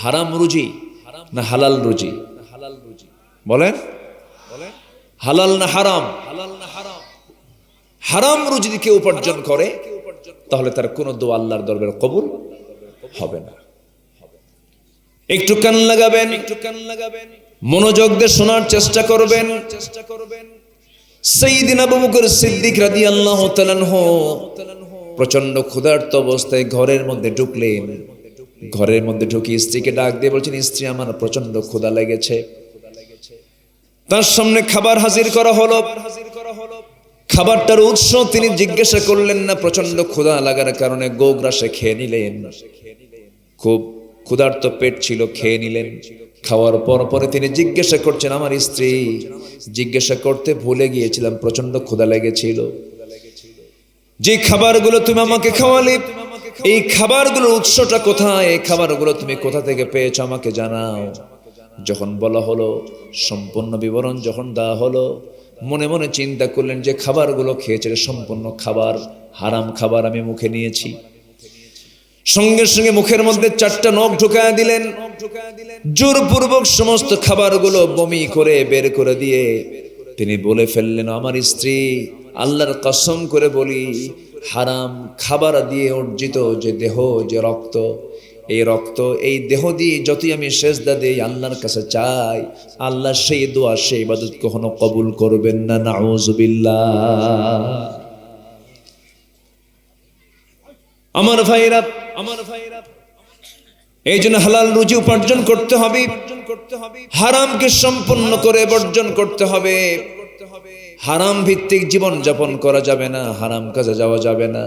হারাম রুজি না হালাল রুজি? বলেন, হালাল না হারাম? হারাম রুজি দিয়ে কেউ উপার্জন করে তাহলে তার কোনো দোয়া আল্লাহর দরবারে কবুল হবে না। একটু কান লাগাবেন, মনোযোগ দিয়ে শোনার চেষ্টা করবেন। সাইয়্যিদিনা আবু বকর সিদ্দিক রাদিয়াল্লাহু তাআলা আনহু প্রচন্ড ক্ষুধার্ত অবস্থায় ঘরের মধ্যে ঢুকলেন। ঘরের মধ্যে ঢুকে স্ত্রীকে ডাক দিয়ে বলছেন, স্ত্রী, আমার প্রচন্ড ক্ষুধা লেগেছে। তার সামনে খাবার হাজির করা হলো। খাবারটার উৎস তিনি জিজ্ঞাসা করলেন না, প্রচন্ড ক্ষুধা লাগার কারণে গোগ্রাসে খেয়ে নিলেন। খুব ক্ষুধার্ত পেট ছিল, খেয়ে নিলেন। খাওয়ার পরে তিনি জিজ্ঞাসা করছেন, আমার স্ত্রী, জিজ্ঞাসা করতে ভুলে গিয়েছিলাম, প্রচন্ড ক্ষুধা লেগেছিল। যে খাবারগুলো তুমি আমাকে খাওয়ালে, এই খাবারগুলোর উৎসটা কোথায়? এই খাবারগুলো তুমি কোথা থেকে পেয়েছো আমাকে জানাও। যখন বলা হলো, সম্পূর্ণ বিবরণ যখন দেওয়া হলো, মনে মনে চিন্তা করলেন যে খাবারগুলো খেয়েছে সম্পূর্ণ খাবার, হারাম খাবার আমি মুখে নিয়েছি। সঙ্গে সঙ্গে মুখের মধ্যে 4টা নখ ঢুকায় দিলেন। জোরপূর্বক সমস্ত খাবারগুলো বমি করে বের করে দিয়ে তিনি বলে ফেললেন, আমার স্ত্রী, আল্লাহর কসম করে বলি, হারাম খাবার দিয়ে অর্জিত যে দেহ, যে রক্ত, এই রক্ত, এই দেহ দিয়ে যতই আমি সেজদা দেই, আল্লাহর কাছে চাই, আল্লাহ সেই দোয়া, সেই ইবাদত কখনো কবুল করবেন না। নাউযুবিল্লাহ। আমার ভাইরা, এই জন্য হালাল রুজি উপার্জন করতে হবে, হারামকে সম্পূর্ণ করে বর্জন করতে হবে। হারাম ভিত্তিক জীবন যাপন করা যাবে না, হারাম কাজে যাওয়া যাবে না।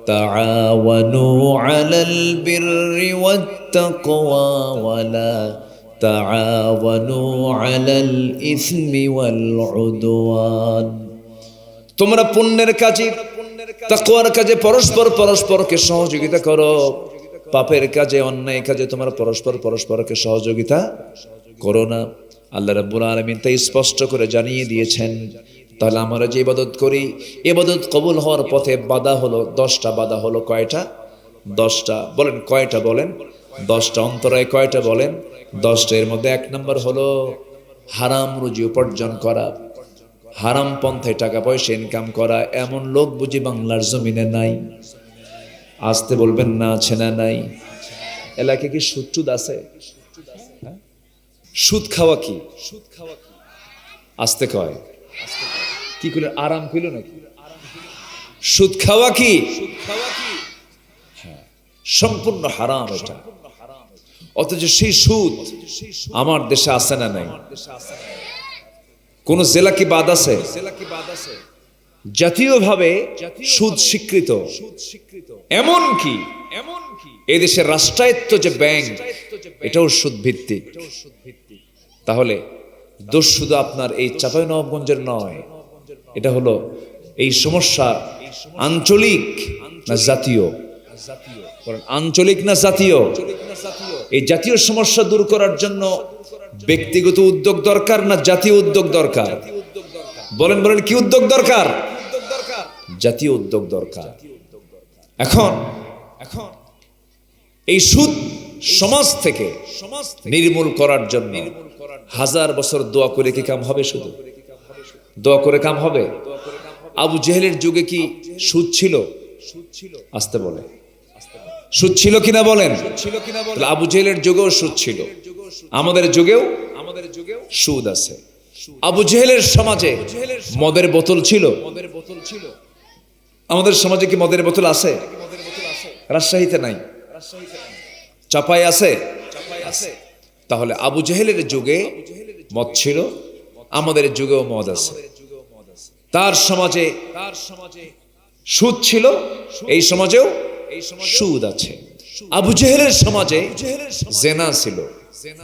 তাআওয়ানু আলাল বিররি ওয়াত তাকওয়া ওয়ালা তাআওয়ানু আলাল ইসমি ওয়াল উদওয়ান। তোমরা পুণ্যের কাজে, তাকওয়ার কাজে পরস্পরকে সহযোগিতা করো, পাপের কাজে, অন্যায় কাজে তোমরা পরস্পরকে সহযোগিতা করো না। আল্লাহ রাব্বুল আলামিন তাই স্পষ্ট করে জানিয়ে দিয়েছেন। তাহলে আমরা যে ইবাদত করি, ইবাদত কবুল হওয়ার পথে বাধা হলো 10টা। বাধা হলো কয়টা? 10টা। বলেন কয়টা? বলেন 10টা। অন্তরায় কয়টা? বলেন 10টা। এর মধ্যে 1 নম্বর হলো হারাম রুজি উপার্জন করা, হারাম পন্থায় টাকা পয়সা ইনকাম করা। এমন লোক বুঝি বাংলার জমিনে নাই? আসতে বলবেন না, আছে না নাই? এলাকায় কি সুদ আছে? সুদ খাওয়া কি? আসতে কয় কি করে? আরাম কইল নাকি? সুদ খাওয়া কি? সম্পূর্ণ হারাম এটা। অথচ সেই সুদ আমার দেশে আছে না নাই? কোন জেলা কি বাদ আছে? জাতীয়ভাবে সুদ স্বীকৃত। এমনকি এদেশের রাষ্ট্রায়ত্ত যে ব্যাংক, এটাও সুদ ভিত্তিক। তাহলে দোষ শুধু আপনার এই চাঁপাইনবাবগঞ্জের নয়, এটা হলো এই সমস্যা আঞ্চলিক না জাতীয়? আঞ্চলিক না জাতীয়? এই জাতীয় সমস্যা দূর করার জন্য ব্যক্তিগত উদ্যোগ দরকার না জাতীয় উদ্যোগ দরকার? বলেন কি উদ্যোগ দরকার? জাতীয় উদ্যোগ দরকার। এখন এই সুদ সমাজ থেকে নির্মূল করার জন্য 1000 বছর দোয়া করে কি কাম হবে? শুধু দোয়া করে কাম হবে? আবু জেহেলের যুগে কি সুদ ছিল? আসতে বলে সুদ ছিল কিনা বলেন? আবু জেহেলের যুগেও সুদ ছিল, আমাদের যুগেও সুদ আছে। আবু জেহেলের সমাজে মদের বোতল ছিল, আমাদের সমাজে কি মদের বোতল আছে? রাজশাহীতে নাই, চাপায় আছে। তাহলে আবু জেহেলের যুগে মদ ছিল, আমাদের যুগেও মদ আছে। তার সমাজে সুদ ছিল, এই সমাজেও সুদ আছে। আবু জেহেলের সমাজে জেনা ছিল,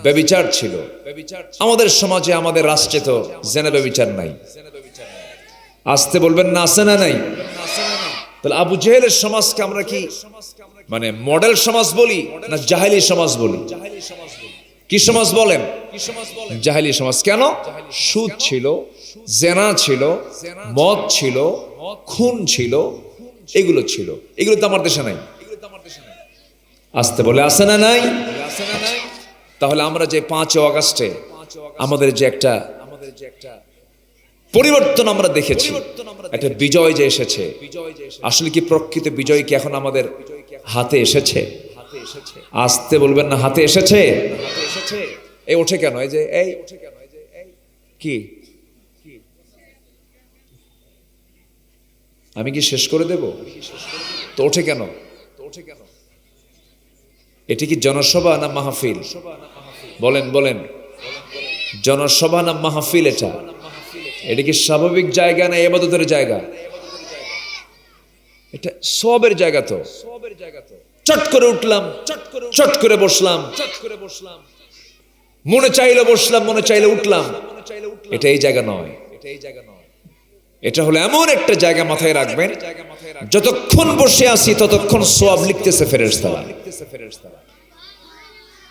ব্যভিচার ছিল। আমাদের সমাজে, আমাদের রাষ্ট্রে তো জেনা ব্যভিচার নাই। আসতে বলবেন না, আছে না নাই? তাহলে আবু জেহেলের সমাজকে আমরা কি মানে মডেল সমাজ বলি না জাহেলি সমাজ বলি? কি সমাজ বলেন? জাহেলি সমাজ। কেন? সুদ ছিল, জেনা ছিল, মদ ছিল, খুন ছিল, এগুলো ছিল। এগুলো তো আমার দেশে নাই। আসতে বলে আছে না নাই? তাহলে আমরা যে 5 আগস্টে আমাদের যে একটা পরিবর্তন আমরা দেখেছি, একটা বিজয় যে এসেছে, আসলে কি প্রকৃত বিজয় কি এখন আমাদের হাতে এসেছে? আসতে বলবেন না, হাতে এসেছে। এই ওঠে কেন? এই যে এই কি আমি কি শেষ করে দেব? তো ওঠে কেন? এটি কি জনসভা না মাহফিল? বলেন বলেন, জনসভা না মাহফিল? এটা কি স্বাভাবিক জায়গা না ইবাদতের জায়গা? এটা সবের জায়গা। তো চট করে উঠলাম, চট করে বসলাম, মনে চাইলে বসলাম, মনে চাইলে উঠলাম, এটা এই জায়গা নয়। এটা হলো এমন একটা জায়গা, মাথায় রাখবেন, যতক্ষণ বসে আছি ততক্ষণ সওয়াব লিখতেছে ফেরেশতারা।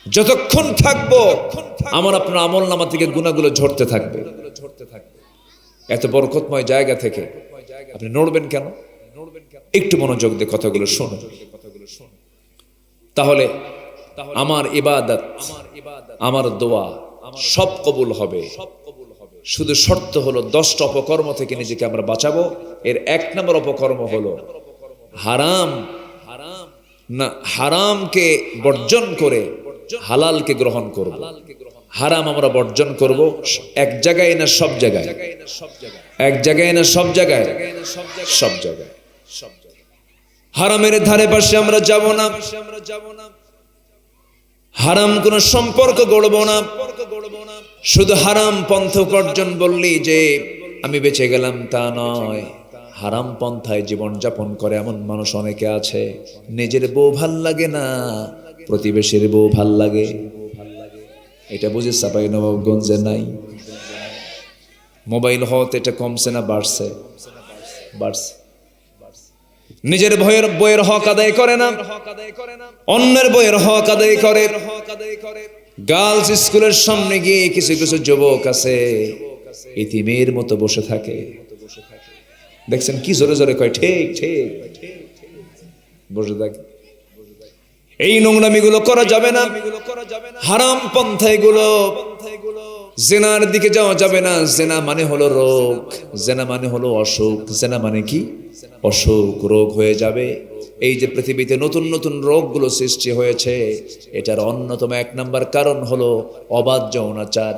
যতক্ষণ থাকবো আমার আপনার আমল নামা থেকে গুনাহগুলো ঝরতে থাকবে। এত বরকতময় জায়গা থেকে আপনি নড়বেন কেন? একটু মনোযোগ দিয়ে কথাগুলো শুনুন। তাহলে আমার ইবাদত, আমার দোয়া সব কবুল হবে। শুধু শর্ত হলো 10টা অপকর্ম থেকে নিজেকে আমরা বাঁচাবো। এর 1 নম্বর অপকর্ম হলো হারামকে বর্জন করে হালালকে গ্রহণ করব। হারাম আমরা বর্জন করব, এক জায়গায় না সব জায়গায়? এক জায়গায় না সব জায়গায়? সব জায়গায়। হারামের ধারে পাশে আমরা যাব না, হারাম কোন সম্পর্ক গড়ব না। শুধু হারাম পন্থা উপার্জন বললি যে আমি বেঁচে গেলাম তা নয়। হারাম পন্থায় জীবন যাপন করে এমন মানুষ অনেকে আছে, নিজের বউ ভাল লাগে না, প্রতিবেশীর বউ ভাল লাগে। এটা বুঝে চাঁপাইনবাবগঞ্জে নাই? মোবাইল হতে এটা কমছে না বাড়ছে? বাড়ছে। নিজের বইয়ের হক আদায় করে না, অন্যের বইয়ের হক আদায় করে। গার্লস স্কুলের সামনে গিয়ে কিছু কিছু যুবক আছে ইতিমের মতো বসে থাকে। দেখছেন কি জোরে জোরে কয় ঠিক ঠিক, বসে থাকে। এই নোংরামিগুলো করা যাবে না, হারাম পন্থা এগুলো। জেনার দিকে যাওয়া যাবে না। জেনা মানে হলো রোগ, জেনা মানে হলো অসুখ। জেনা মানে কি? অসুখ, রোগ হয়ে যাবে। এই যে পৃথিবীতে নতুন নতুন রোগগুলো সৃষ্টি হয়েছে, এটার অন্যতম 1 নম্বর কারণ হলো অবাধ যৌনাচার।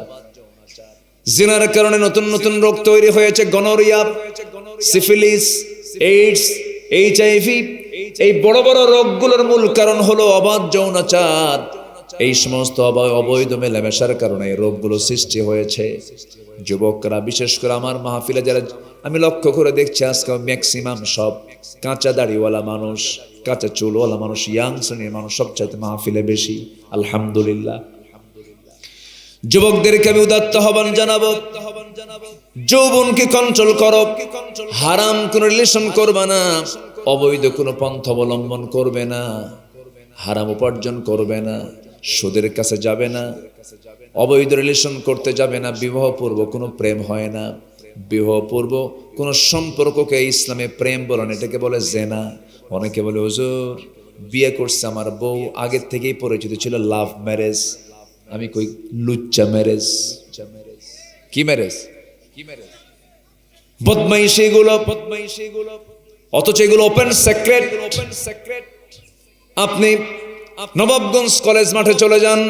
জিনার কারণে নতুন নতুন রোগ তৈরি হয়েছে, গনোরিয়া, সিফিলিস, এইডস, HIV। এই বড় বড় রোগগুলোর মূল কারণ হলো অবাধ যৌনাচার। এই সমস্ত অবৈধ মেলামেশার কারণে এই রোগগুলো সৃষ্টি হয়েছে। যুবকরা বিশেষ করে আমার মাহফিলে যারা আমি লক্ষ্য করে দেখছি, আজকে ম্যাক্সিমাম সব কাঁচা দাড়িওয়ালা মানুষ, কাঁচা চুলওয়ালা মানুষ, ইয়াং শ্রেণীর মানুষ সবচাইতে মাহফিলে বেশি। আলহামদুলিল্লাহ। যুবকদেরকে আমি উদাত্ত আহ্বান জানাবো, যৌবনকে কন্ট্রোল করো। হারাম কোন রিলেশন করবে না, অবৈধ কোনো পন্থা অবলম্বন করবে না, হারাম উপার্জন করবে না, সুদের কাছে যাবে না, অবৈধ রিলেশন করতে যাবে না। বিবাহ পূর্ব কোনো প্রেম হয় না। বিবাহ পূর্ব কোন সম্পর্ককে ইসলামে প্রেম বলেন, এটাকে বলে জেনা। অনেকে বলে হুজুর বিয়ে করছে আমার বউ আগের থেকেই পরিচিত ছিল, লাভ ম্যারেজ। আমি কই লুচ্চা ম্যারেজ। কি ম্যারেজ? বদমাইশি এগুলো। অথচ এগুলো ওপেন সিক্রেট। আপনি নবাবগঞ্জ কলেজ মাঠে চলে যান,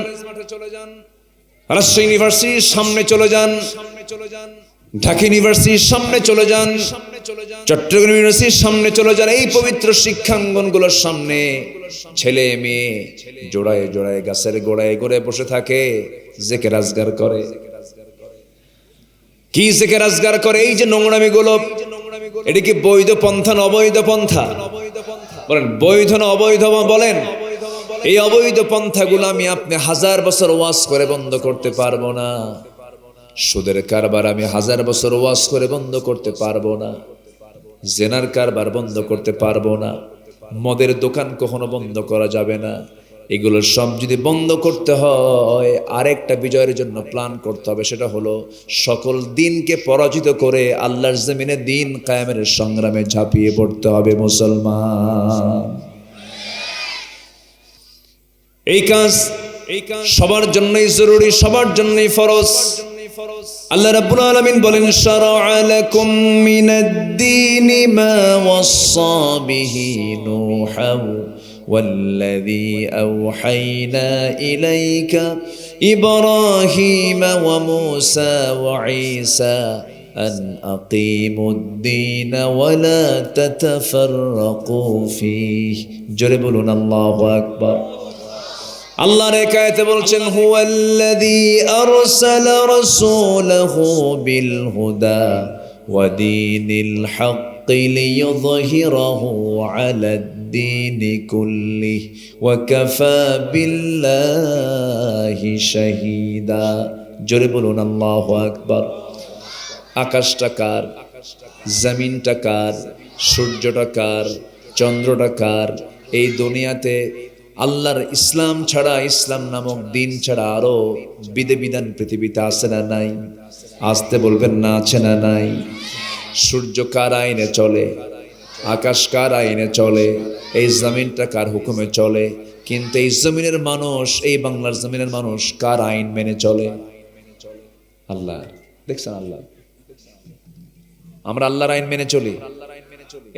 রাজশাহী ইউনিভার্সিটির সামনে চলে যান, ঢাকা ইউনিভার্সিটির সামনে চলে যান, চট্টগ্রাম ইউনিভার্সিটির সামনে চলে যান, এই পবিত্র শিক্ষাঙ্গনগুলোর সামনে ছেলে মেয়ে জোড়ায় জোড়ায় গাছের গোড়ায় গড়ে বসে থাকে, জিকির আজগার করে। কি জিকির আজগার করে? এই যে নোংরামিগুলো, এটা কি বৈধ পন্থা না অবৈধ পন্থা? বলেন বৈধ না অবৈধ? বলেন। এই অবৈধ পন্থাগুলো আমি আপনি 1000 বছর ওয়াজ করে বন্ধ করতে পারবো না। সুদের কারবার আমি 1000 বছর ওয়াজ করে বন্ধ করতে পারবো না। জেনার কারবার বন্ধ করতে পারবো না। মদের দোকান কখনো বন্ধ করা যাবে না। এগুলো সব যদি বন্ধ করতে হয়, আরেকটা বিজয়ের জন্য প্ল্যান করতে হবে, সেটা হলো সকল দিনকে পরাজিত করে আল্লাহর জমিনে দিন কায়েমের সংগ্রামে ঝাঁপিয়ে পড়তে হবে মুসলমান। এই কাজ সবার জন্যই জরুরি, সবার জন্যই ফরজ। আল্লাহ রাব্বুল আলামিন বলেন, শারা'a লাকুম মিনাদ-দীনি মা ওয়াসসা বিহি নূহান ওয়াল্লাযী আওহাইনা ইলাইকা ইব্রাহীমা ওয়া মূসা ওয়া ঈসা আন আকিমুদ-দীনা ওয়া লা তাতাফাররাকু ফীহি। জোরে বলুন আল্লাহু আকবার। আল্লাহর এক আয়াতে বলছেন, হুয়াল্লাযী আরসালা রাসূলাহু বিল হুদা ওয়া দীনিল হাক্কি লিইয়ুযহিরাহু আলাদ-দীনি কুল্লিহি ওয়া কাফা বিল্লাহি শাহীদা। জোরে বলুন আল্লাহু আকবার। আকাশটা কার? জমিনটা কার? সূর্যটা কার? চন্দ্রটা কার? এই দুনিয়াতে আল্লাহর ইসলাম ছাড়া, ইসলাম নামক দিন ছাড়া আরো বিধিবিধান পৃথিবীতে আছে না নাই? আসতে বলবেন না, আছে না নাই? সূর্য কার আইনে চলে? আকাশ কার আইনে চলে? এই জমিনটা কার হুকুমে চলে? কিন্তু এই জমিনের মানুষ, এই বাংলার জমিনের মানুষ কার আইন মেনে চলে? আল্লাহ। দেখছেন আল্লাহ, আমরা আল্লাহর আইন মেনে চলি।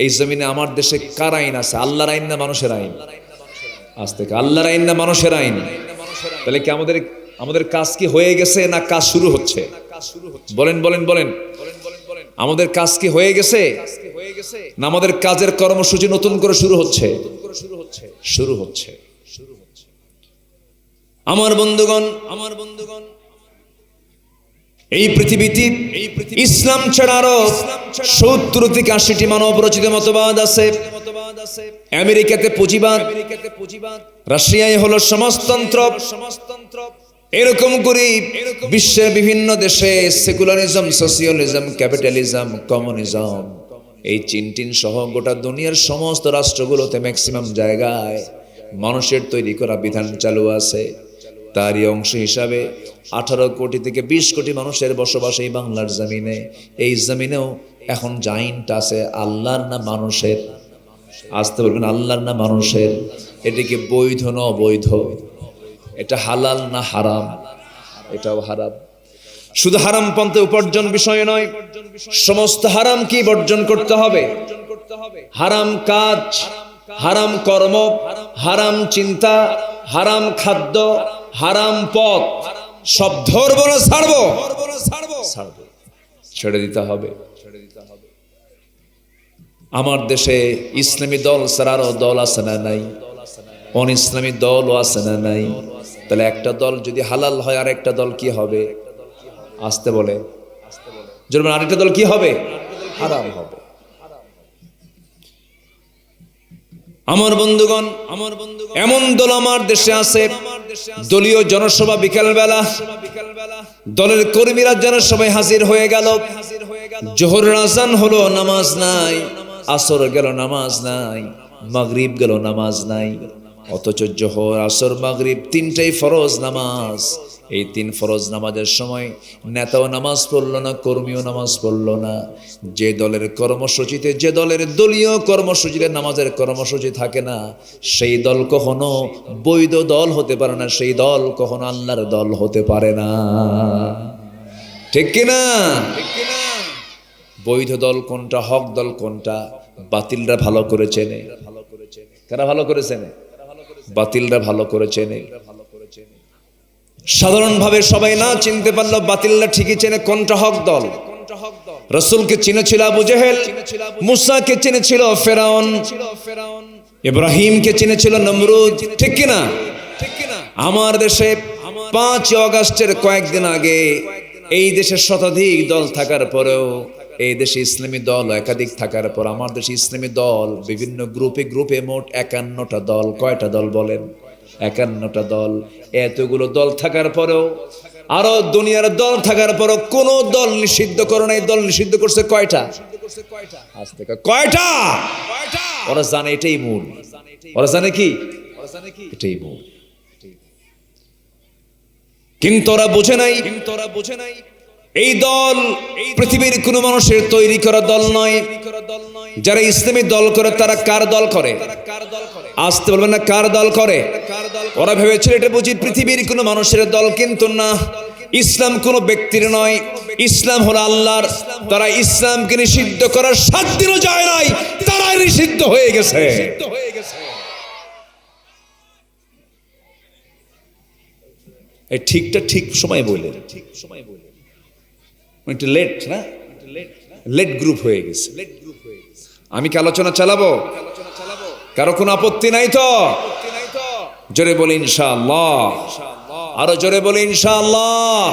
এই জমিনে আমার দেশে কার আইন আছে? আল্লাহর আইন না মানুষের আইন? আজ থেকে আল্লাহর আইন না মানুষের আইন? তাহলে কি আমাদের কাজ কি হয়ে গেছে না কাজ শুরু হচ্ছে? বলেন বলেন বলেন। আমাদের কাজ কি হয়ে গেছে না আমাদের কাজের কর্মসূচি নতুন করে শুরু হচ্ছে? শুরু হচ্ছে। আমার বন্ধুগণ, এই পৃথিবীতে ইসলাম ছাড়া আরো 70 থেকে 80টি মানব রচিত মতবাদ আছে। আমেরিকাতে পুঁজিবাদ, রাশিয়ায় হলো সমাজতন্ত্র, এরকম করে বিশ্বের বিভিন্ন দেশে সেকুলারিজম, সোশিয়ালিজম, ক্যাপিটালিজম, কমিউনিজম, এই চীন সহ গোটা দুনিয়ার সমস্ত রাষ্ট্রগুলোতে ম্যাক্সিমাম জায়গায় মানুষের তৈরি করা বিধান চালু আছে। তারই অংশ হিসাবে 18 কোটি থেকে 20 কোটি মানুষের বসবাস এই বাংলার জমিনে। এই জমিনেও এখন জাইনটা আছে আল্লাহর না মানুষের? আসতে বলবেন আল্লাহর না মানুষের? এটা কি বৈধ না অবৈধ? এটা হালাল না হারাম? এটাও হারাম। শুধু হারাম পন্থে উপার্জন বিষয় নয়, সমস্ত হারাম কি বর্জন করতে হবে। হারাম কাজ, হারাম কর্ম, হারাম চিন্তা, হারাম খাদ্য, হারাম পথ সব ধরবো না ছাড়বো? ছেড়ে দিতে হবে। আমার দেশে ইসলামী দল ছাড়া আরো দল আছে না নাই? অন ইসলামী দলও আছে না নাই? তাহলে একটা দল যদি হালাল হয়, আর একটা দল কি হবে? আসতে বলে জোরমান, আরেকটা দল কি হবে? হারাম হবে। আমার বন্ধুগণ, এমন দল আমার দেশে আছে, দলীয় জনসভা বিকালবেলা দলের কর্মীরা জনসভায় হাজির হয়ে গেল, জোহরের আজান হলো, নামাজ নাই, আসর গেল, নামাজ নাই, মাগরিব গেল, নামাজ নাই। অথচ জোহর, আসর, মাগরিব তিনটাই ফরজ নামাজ। এই 3 ফরজ নামাজের সময় নেতাও নামাজ পড়লো না, কর্মীও নামাজ পড়লো না। যে দলের কর্মসূচিতে, যে দলের দলীয় কর্মসূচিতে নামাজের কর্মসূচি থাকে না, সেই দল কখনো বৈধ দল হতে পারে না, সেই দল কখনো আল্লাহর দল হতে পারে না। ঠিক কিনা? বৈধ দল কোনটা, হক দল কোনটা, বাতিলরা ভালো করে চেনে। কারা ভালো করে চেনে? বাতিলরা ভালো করে চেনে। সাধারণভাবে সবাই না চিনতে পারলেও বাতিলরা ঠিকই চেনে কোনটা হক দল। রাসূলকে চিনেছিল আবু জেহেল, মুসাকে চিনেছিল ফেরাউন, ইব্রাহিমকে চিনেছিল নমরুদ, ঠিক কিনা? আমার দেশে 5 আগস্টের কয়েকদিন আগে এই দেশে শতাধিক দল থাকার পরেও, এই দেশে ইসলামী দল একাধিক থাকার পর আমার দেশে ইসলামী দল বিভিন্ন গ্রুপে গ্রুপে মোট 51টা দল। কয়টা দল বলেন? 51টা দল। এতগুলো দল থাকার পরেও, আরো দুনিয়ার দল থাকার পরও কোন দল নিষিদ্ধ করে নাই। দল নিষিদ্ধ করছে কয়টা? আজ থেকে কয়টা? ওরা জানে এটাই মূল। ওরা জানে কি? এটাই মূল। কিন্তু ওরা বোঝে নাই এই দল পৃথিবীর কোন মানুষের তৈরি করা দল নয়। যারা ইসলামী দল করে তারা কার দল করে? আসতে বলবেন না, কার দল করে? ওরা ভেবেছিল এটা বুঝি পৃথিবীর কোন মানুষের দল, কিন্তু না, ইসলাম কোন ব্যক্তির নয়, ইসলাম হলো আল্লাহর। তারা ইসলামকে নিষিদ্ধ করার 7 দিনও যায় নাই, তারা নিষিদ্ধ হয়ে গেছে। এই ঠিকটা ঠিক সময় বললেন, একটু লেট না, লেট গ্রুপ হয়ে গেছে। আমি কি আলোচনা চালাবো? কারো কোনো আপত্তি নাই তো? জোরে বলি ইনশাআল্লাহ। আরো জোরে বলি ইনশাআল্লাহ।